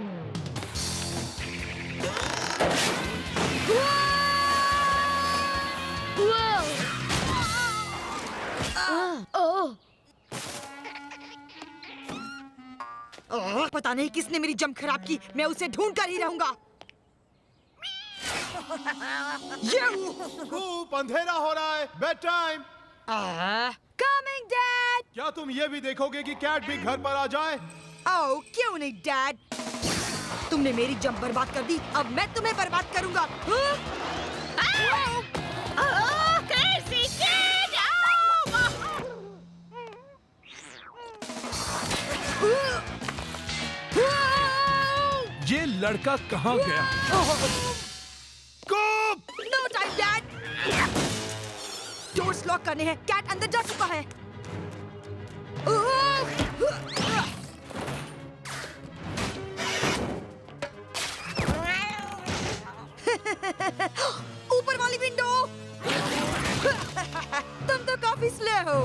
पता नहीं किसने मेरी जंप खराब की। मैं उसे ढूंढ कर ही रहूंगा। कूप, अंधेरा हो रहा है। Bed time. Coming dad. क्या तुम ये भी देखोगे कि कैट भी घर पर आ जाए? ओह, क्यों नहीं डैड? तुमने मेरी जंप बर्बाद कर दी, अब मैं तुम्हें बर्बाद करूंगा। ये लड़का कहाँ गया? Coop! No time dad. Doors lock करने हैं। कैट अंदर जा चुका है। ऊपर वाली विंडो। तुम तो काफी स्लो हो।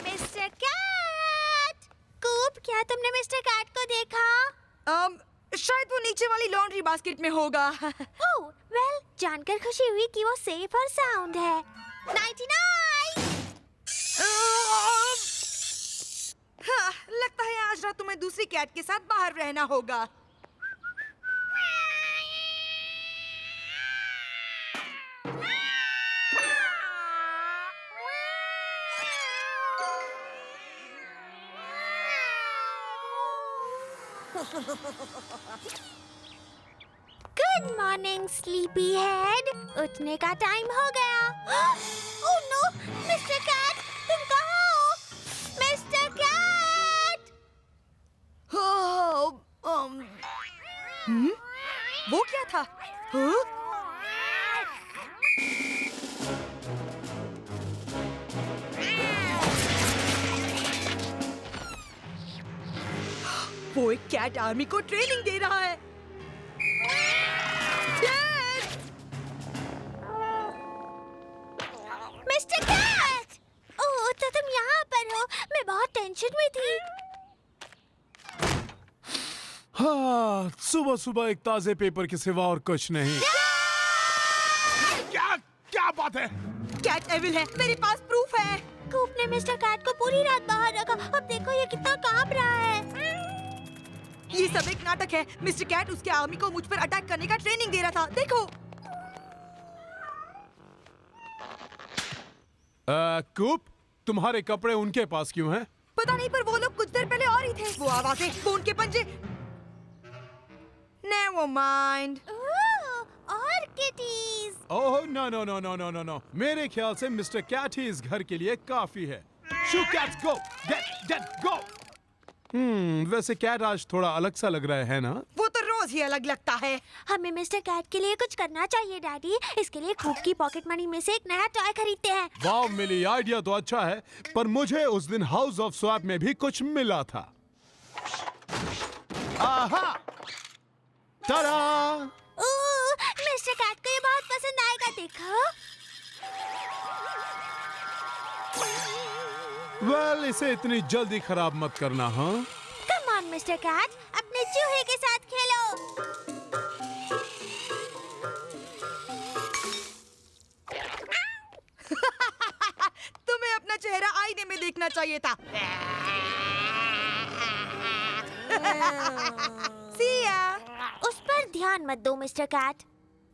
Mister cat. कूप, क्या तुमने मिस्टर कैट को देखा? शायद वो नीचे वाली लॉन्ड्री बास्केट में होगा। ओह, वेल, जानकर खुशी हुई कि वो सेफ और साउंड है। 99। हाँ, लगता है आज रात तुम्हें दूसरी कैट के साथ बाहर रहना होगा। Good morning sleepy head. उठने का टाइम हो गया। ओह नो, मिस्टर कैट, तुम कहाँ हो? Mister Cat. वो क्या था? हाँ? वो एक कैट आर्मी को ट्रेनिंग दे रहा है। डैड! Mister Cat! ओह, तो तुम यहाँ पर हो। मैं बहुत टेंशन में थी। हाँ, सुबह सुबह एक ताजे पेपर के सिवा और कुछ नहीं। क्या क्या बात है? कैट एविल है, मेरे पास प्रूफ है। कूप ने मिस्टर कैट को पूरी रात बाहर रखा। अब देखो ये कितना कांप रहा है। ये सब एक नाटक है। मिस्टर कैट उसके आर्मी को मुझ पर अटैक करने का ट्रेनिंग दे रहा था। देखो। कूप, तुम्हारे कपड़े उनके पास क्यों हैं? पता नहीं, पर वो लोग कुछ देर पहले और ही थे। वो आवाजें, वो उनके पंजे। Never mind. और kitties. Oh no no no no no no no, मेरे ख्याल से मिस्टर कैट ही इस घर के लिए काफी है। शू कैट्स गो, गेट गो। वैसे कैट आज थोड़ा अलग सा लग रहा है ना? वो तो रोज ही अलग लगता है। हमें मिस्टर कैट के लिए कुछ करना चाहिए डैडी। इसके लिए कूप की पॉकेट मनी में से एक नया टॉय खरीदते हैं। वाह मिली, आइडिया तो अच्छा है, पर मुझे उस दिन हाउस ऑफ स्वैप में भी कुछ मिला था। आहा! टाडा! मिस्टर कैट को ये बहुत पसंद आएगा, देखो। वेल, इसे इतनी जल्दी खराब मत करना, हाँ? कम ऑन मिस्टर कैट, अपने चूहे के साथ खेलो। तुम्हें अपना चेहरा आईने में देखना चाहिए था। See ya! उस पर ध्यान मत दो मिस्टर कैट।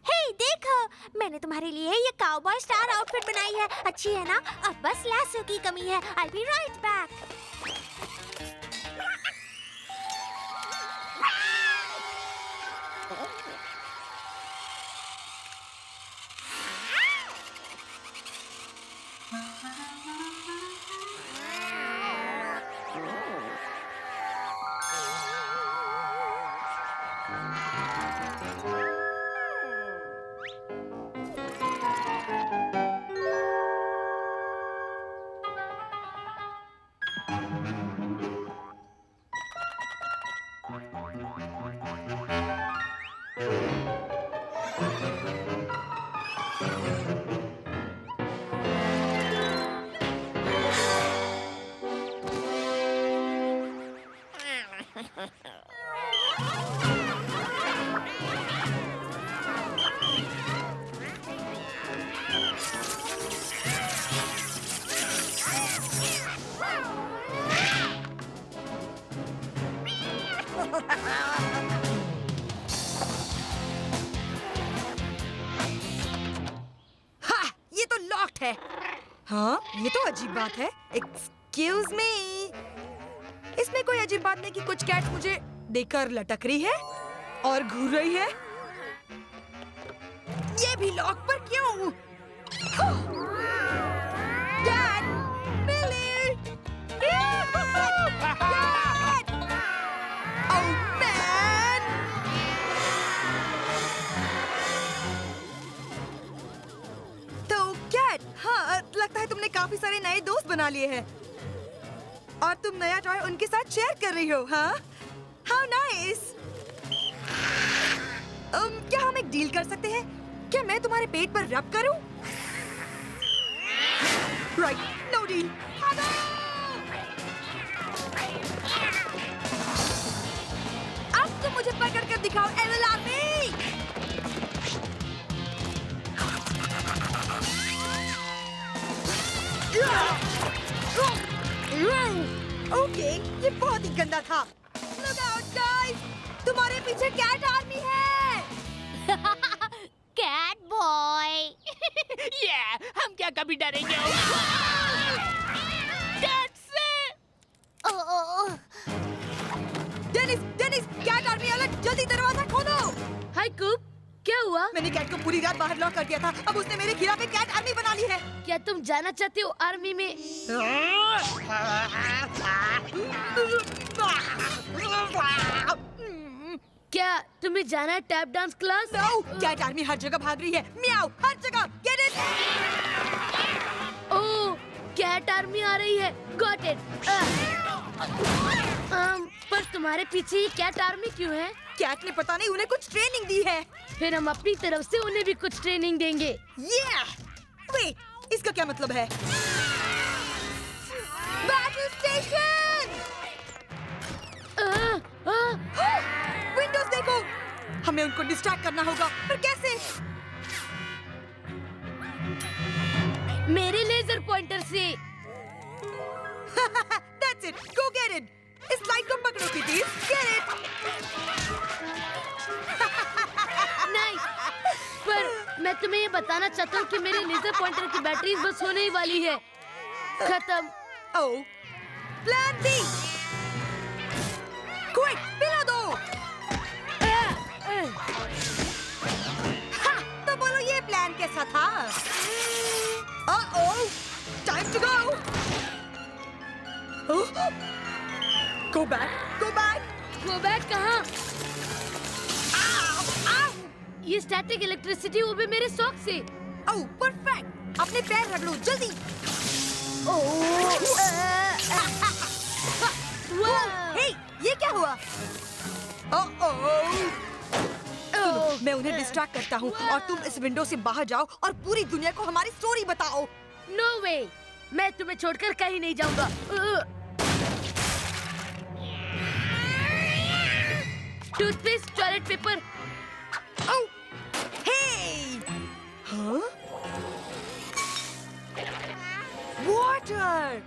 हे देखो, मैंने तुम्हारे लिए ये काउबॉय स्टार आउटफिट बनाई है। अच्छी है ना? अब बस लैसो की कमी है। I'll be right back. हाँ, ये तो लॉक्ड है। हाँ, ये तो अजीब बात है। एक्सक्यूज मी, इसमें कोई अजीब बात नहीं कि कुछ कैट्स मुझे देखकर लटक रही है और घूर रही है। ये भी लॉक पर क्यों? डैड, बिली, डैड! Oh man! तो कैट, हाँ, लगता है तुमने काफी सारे नए दोस्त बना लिए हैं और तुम नया टॉय उनके साथ शेयर कर रही हो, हाँ? How nice! क्या हम एक डील कर सकते हैं? क्या मैं तुम्हारे पेट पर रब करूं? Right, no deal. अब तुम मुझे पकड़ कर दिखाओ, एविल आर्मी! ओके, ये बहुत ही गंदा था। Look out, guys! तुम्हारे पीछे कैट आर्मी है। Cat boy. ये हम क्या कभी डरेंगे? कैट से! Dennis, Dennis, cat army alert! जल्दी दरवाजा खोलो। हाय कूप, क्या हुआ? मैंने कैट को पूरी रात बाहर लॉक कर दिया था। अब उसने मेरे खिलाफ एक कैट आर्मी बना ली है। क्या तुम जाना चाहते हो आर्मी में? क्या तुम्हें जाना है tap dance class? No, cat army हर जगह भाग रही है। म्याऊ, हर जगह। Get it? Oh, cat army आ रही है। Got it. पर तुम्हारे पीछे ये कैट आर्मी क्यों है? कैट ने पता नहीं उन्हें कुछ ट्रेनिंग दी है। फिर हम अपनी तरफ से उन्हें भी कुछ ट्रेनिंग देंगे। वेट, इसका क्या मतलब है? Battle station! विंडोज देखो। हमें उनको डिस्ट्रैक्ट करना होगा, पर कैसे? मेरे लेजर पॉइंटर से। That's it. Go get it. इस लाइट को पकड़ो किटी। Get it. नहीं, पर मैं तुम्हें ये बताना चाहता हूँ कि मेरे लेजर पॉइंटर की बैटरी बस होने ही वाली है। खत्म। Oh. Plan B. Quick, पिला दो। हाँ, तो बोलो ये प्लान कैसा था? Uh-oh. Time to go. Go back. Go back. Go back कहाँ? Ow. Ow. ये स्टैटिक इलेक्ट्रिसिटी वो भी मेरे शौक से। Oh, perfect. अपने पैर रगड़ो जल्दी। Hey, ये क्या हुआ? सुनो, मैं उन्हें डिस्ट्रैक्ट करता हूँ और तुम इस विंडो से बाहर जाओ और पूरी दुनिया को हमारी स्टोरी बताओ। नो वे, मैं तुम्हें छोड़कर कहीं नहीं जाऊंगा। Toothpaste, toilet paper. Oh, hey! Huh? Water!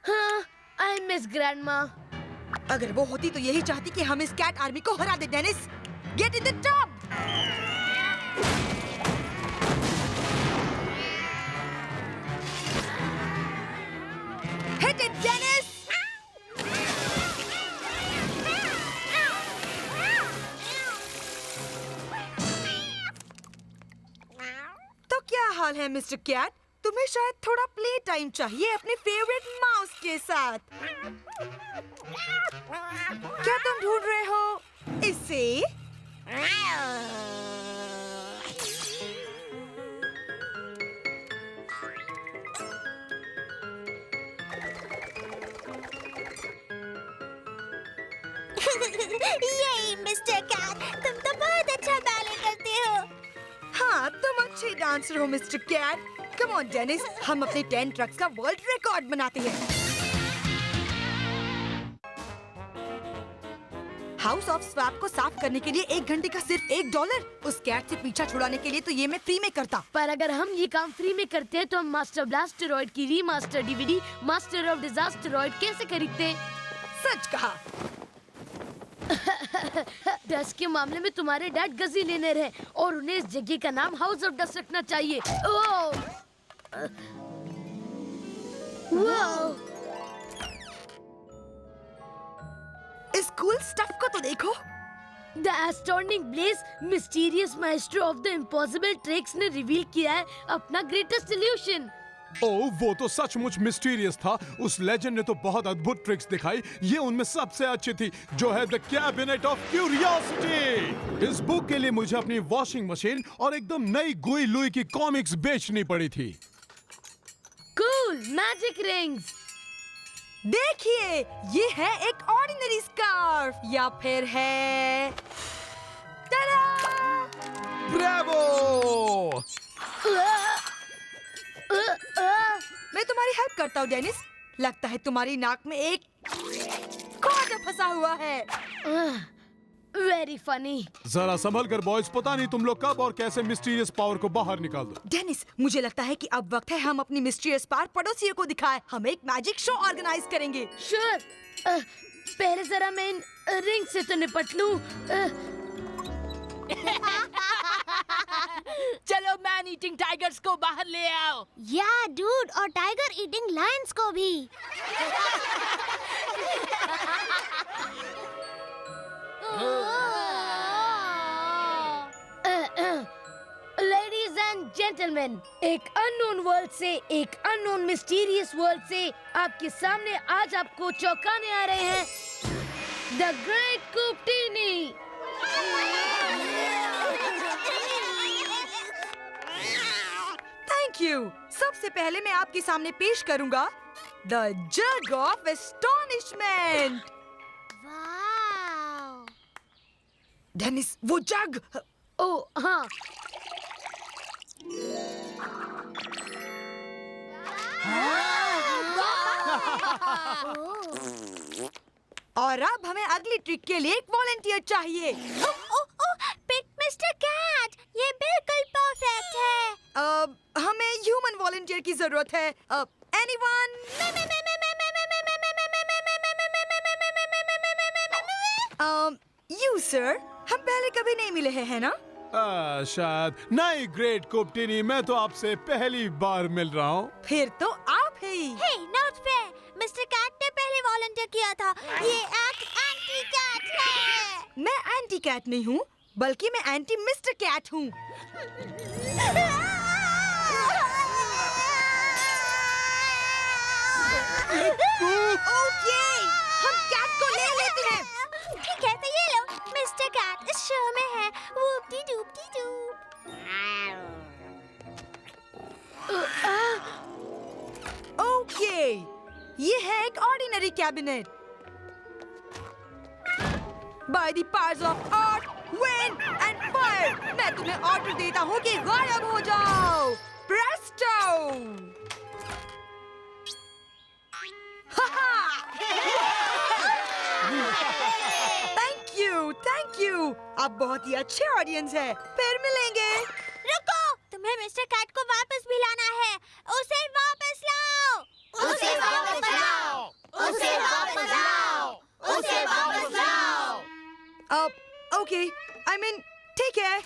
हाँ, आई मिस ग्रैंडमा। अगर वो होती तो यही चाहती कि हम इस कैट आर्मी को हरा दे। Dennis, get in the top! Hit it, Dennis! तो क्या हाल है मिस्टर कैट? तुम्हें शायद थोड़ा प्ले टाइम चाहिए अपने फेवरेट माउस के साथ। क्या तुम ढूंढ रहे हो इसे? यही मिस्टर कैट, तुम तो बहुत अच्छा बैले करते हो। हाँ, तुम अच्छे डांसर हो mister Cat. Come on Dennis, हम अपने 10 ट्रक्स का वर्ल्ड रिकॉर्ड बनाते हैं। हाउस ऑफ स्वैप को साफ करने के लिए 1 घंटे का सिर्फ $1। उस कैट से पीछा छुड़ाने के लिए तो ये मैं फ्री में करता। पर अगर हम ये काम फ्री में करते हैं तो हम मास्टर ब्लास्टरॉइड की रीमास्टर डीवीडी मास्टर ऑफ डिजास्टरॉइड कैसे खरीदते? सच कहा। डस्ट के मामले में तुम्हारे डैड गजी लेनर हैं और उन्हें इस जगह का नाम हाउस ऑफ डस्ट रखना चाहिए। ओह! वाओ! इस कूल स्टफ को तो देखो। The astonishing blaze mysterious maestro of the impossible tricks ने रिवील किया है अपना ग्रेटेस्ट सॉल्यूशन। ओह, वो तो सचमुच मिस्टीरियस था। उस लेजेंड ने तो बहुत अद्भुत ट्रिक्स दिखाई। ये उनमें सबसे अच्छी थी, जो है द कैबिनेट ऑफ क्यूरियोसिटी। इस बुक के लिए मुझे अपनी वॉशिंग मशीन और एकदम नई गुई लुई की कॉमिक्स बेचनी पड़ी थी। Cool magic rings. देखिए, ये है एक ऑर्डिनरी स्कार्फ या फिर है tada! ब्रावो! मैं तुम्हारी हेल्प करता हूँ डेनिस। लगता है तुम्हारी नाक में एक ख्वाजा फंसा हुआ है। Very funny. जरा संभल कर बॉयज, पता नहीं तुम लोग कब और कैसे मिस्टीरियस पावर को बाहर निकाल दो। डेनिस, मुझे लगता है कि अब वक्त है हम अपनी मिस्टीरियस पावर पड़ोसियों को दिखाएं। हम एक मैजिक शो ऑर्गेनाइज करेंगे। श्योर। पहले जरा मैं इन रिंग से तो निपट लूं। चलो मैन ईटिंग टाइगर्स को बाहर ले आओ। या डूड, और टाइगर ईटिंग लायंस को भी। लेडीज एंड जेंटलमैन, एक अननोन वर्ल्ड से, एक अननोन मिस्टीरियस वर्ल्ड से आपके सामने आज आपको चौंकाने आ रहे हैं the great Cooptini. Thank you. सबसे पहले मैं आपके सामने पेश करूंगा the jug of astonishment. Dennis, वो जग। ओ हाँ, और अब हमें अगली ट्रिक के लिए एक वॉलंटियर चाहिए। पिक मिस्टर कैट, ये बिल्कुल परफेक्ट है। हमें ह्यूमन वॉलंटियर की जरूरत है। एनीवन? यू सर, हम पहले कभी नहीं मिले हैं, है ना? शायद नहीं। ग्रेट कुप्टिनी, मैं तो आपसे पहली बार मिल रहा हूँ। फिर तो आप ही। हे, नॉट फेयर। मिस्टर कैट ने पहले वॉलंटियर किया था। ये एक्ट एंटी कैट है। मैं एंटी कैट नहीं हूँ, बल्कि मैं एंटी मिस्टर कैट हूँ। ओके, हम कैट को ले लेते हैं। ठीक है, तो ये लो, मिस्टर कैट इस शो में है। वूपटी डूपटी डूप। ओके, ये है एक ordinary cabinet. By the powers of earth, wind and fire, मैं तुम्हें ऑर्डर देता हूँ कि गायब हो जाओ। प्रेस्टो! Thank you. आप बहुत ही अच्छे ऑडियंस है। फिर मिलेंगे। रुको, तुम्हें मिस्टर कैट को वापस भी लाना है। उसे वापस लाओ। उसे वापस लाओ। उसे वापस लाओ। उसे वापस लाओ। ओके, आई मीन ठीक है,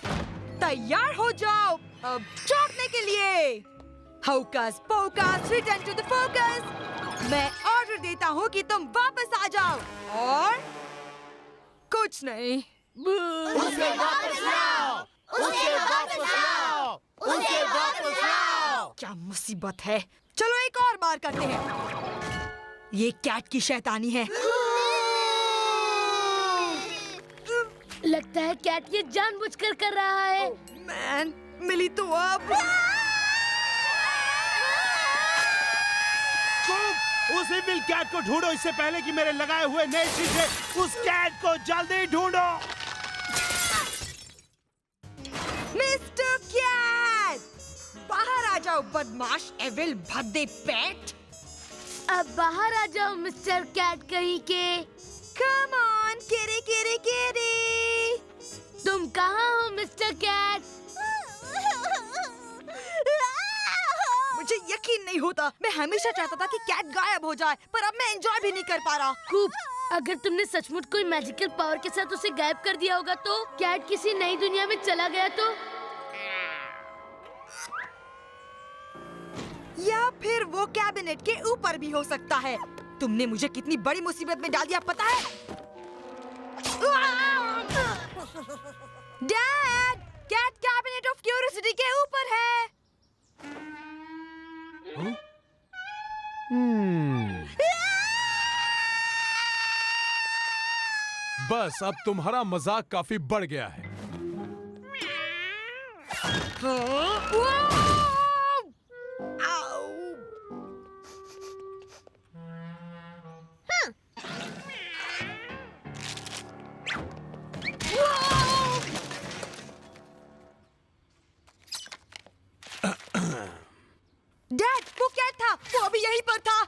तैयार हो जाओ चौंकने के लिए। Hocus pocus, return to the focus. मैं ऑर्डर देता हूँ कि तुम वापस आ जाओ। और कुछ नहीं। उसे वापस लाओ। उसे वापस लाओ। उसे वापस लाओ। क्या मुसीबत है। चलो एक और बार करते हैं। ये कैट की शैतानी है। लगता है कैट ये जानबूझकर कर रहा है। मैन, मिली तो अब। उस इविल कैट को ढूंढो, इससे पहले कि मेरे लगाए हुए नए शीशे उस कैट को जल्दी ढूंढो। मिस्टर कैट, बाहर आ जाओ बदमाश, एविल भद्दे पेट। अब बाहर आ जाओ मिस्टर कैट कहीं के। कम ऑन, केरे केरे केरे। तुम कहाँ हो मिस्टर कैट? मुझे यकीन नहीं होता। मैं हमेशा चाहता था कि कैट गायब हो जाए, पर अब मैं एंजॉय भी नहीं कर पा रहा। कूप, अगर तुमने सचमुच कोई मैजिकल पावर के साथ उसे गायब कर दिया होगा तो कैट किसी नई दुनिया में चला गया तो? या फिर वो कैबिनेट के ऊपर भी हो सकता है। तुमने मुझे कितनी बड़ी मुसीबत में डाल दिया पता है? Dad, cat cabinet of curiosity के ऊपर है। बस अब तुम्हारा मजाक काफी बढ़ गया है। डैड, वो क्या था? वो अभी यहीं पर था।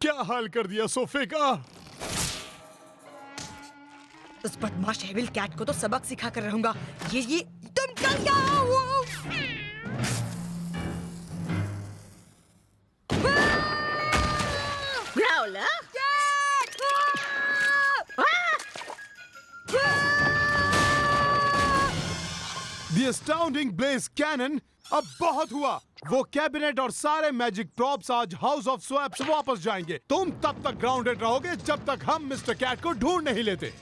क्या हाल कर दिया सोफे का? उस बदमाश एविल कैट को तो सबक सिखा कर रहूंगा। ये तुम चल जाओ। Growler, The Astounding Blaze Cannon। अब बहुत हुआ। वो कैबिनेट और सारे मैजिक प्रॉप्स आज हाउस ऑफ स्वैप्स वापस जाएंगे। तुम तब तक ग्राउंडेड रहोगे जब तक हम मिस्टर कैट को ढूंढ नहीं लेते।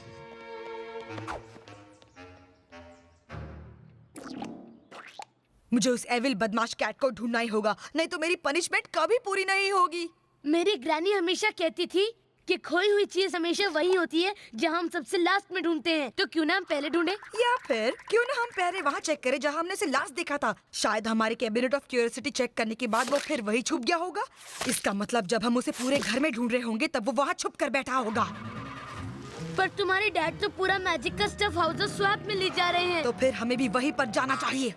मुझे उस एविल बदमाश कैट को ढूंढना ही होगा, नहीं तो मेरी पनिशमेंट कभी पूरी नहीं होगी। मेरी ग्रैनी हमेशा कहती थी कि खोई हुई चीज हमेशा वही होती है जहां हम सबसे लास्ट में ढूंढते हैं। तो क्यों ना हम पहले ढूंढे? या फिर क्यों ना हम पहले वहाँ चेक करें जहाँ हमने उसे लास्ट देखा था। शायद हमारे कैबिनेट ऑफ क्यूरियोसिटी चेक करने के बाद वो फिर वही छुप गया होगा। इसका मतलब जब हम उसे पूरे घर में ढूंढ रहे होंगे तब वो वहाँ छुप कर बैठा होगा। पर तुम्हारे डैड तो पूरा मैजिक का स्टफ हाउस स्वैप में ले जा रहे हैं। तो फिर हमें भी वहीं पर जाना चाहिए।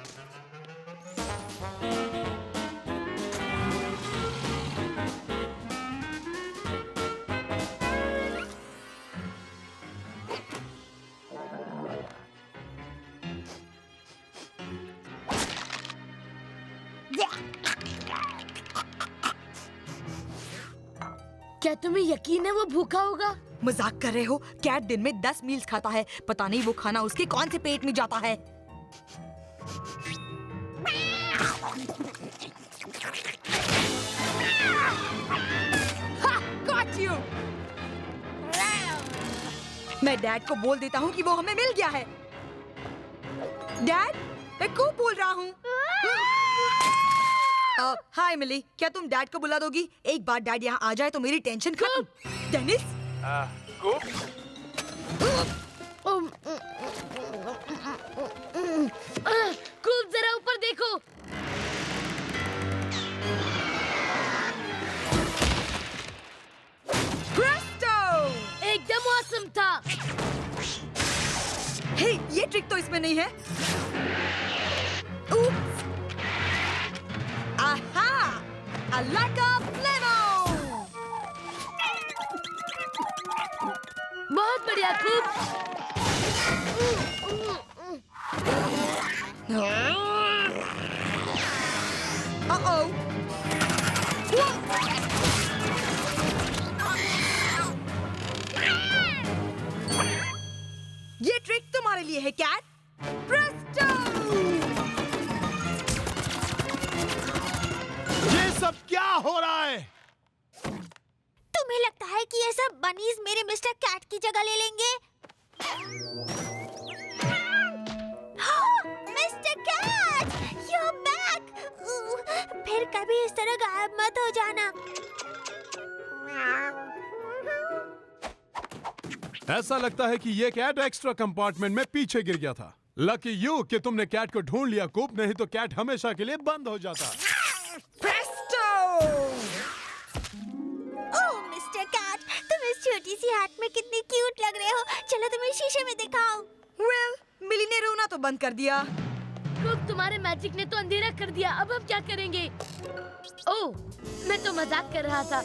क्या तुम्हें यकीन है वो भूखा होगा? मजाक कर रहे हो? कैट दिन में 10 मील्स खाता है। पता नहीं वो खाना उसके कौन से पेट में जाता है। Got you! मैं डैड को बोल देता हूँ कि वो हमें मिल गया है। डैड, मैं को बोल रहा हूँ। हाय मिली, क्या तुम डैड को बुला दोगी? एक बार डैड यहाँ आ जाए तो मेरी टेंशन खत्म। डेनिस? कूप जरा ऊपर देखो। प्रेस्टो! एकदम ऑसम था। हे, ये ट्रिक तो इसमें नहीं है। Oops! Aha! I like a flavor! बहुत बढ़िया कूप। Uh-oh! ये ट्रिक तुम्हारे लिए है कैट। प्रेस्टो! ये सब क्या हो रहा है? तुम्हें लगता है कि ये सब बनीज मेरे मिस्टर कैट की जगह ले लेंगे? Mister cat, you are back. फिर कभी इस तरह गायब मत हो जाना। ऐसा लगता है कि ये कैट एक्स्ट्रा कंपार्टमेंट में पीछे गिर गया था। लकी यू कि तुमने कैट को ढूंढ लिया कूप, नहीं तो कैट हमेशा के लिए बंद हो जाता। प्रेस्टो! ओह मिस्टर कैट, तुम इस छोटी सी हाथ में कितनी क्यूट लग रहे हो। चलो तुम्हें शीशे में दिखाऊं। Well, मिली ने रोना तो बंद कर दिया। कूप, तुम्हारे मैजिक ने तो अंधेरा कर दिया। अब हम क्या करेंगे? ओह, मैं तो मजाक कर रहा था।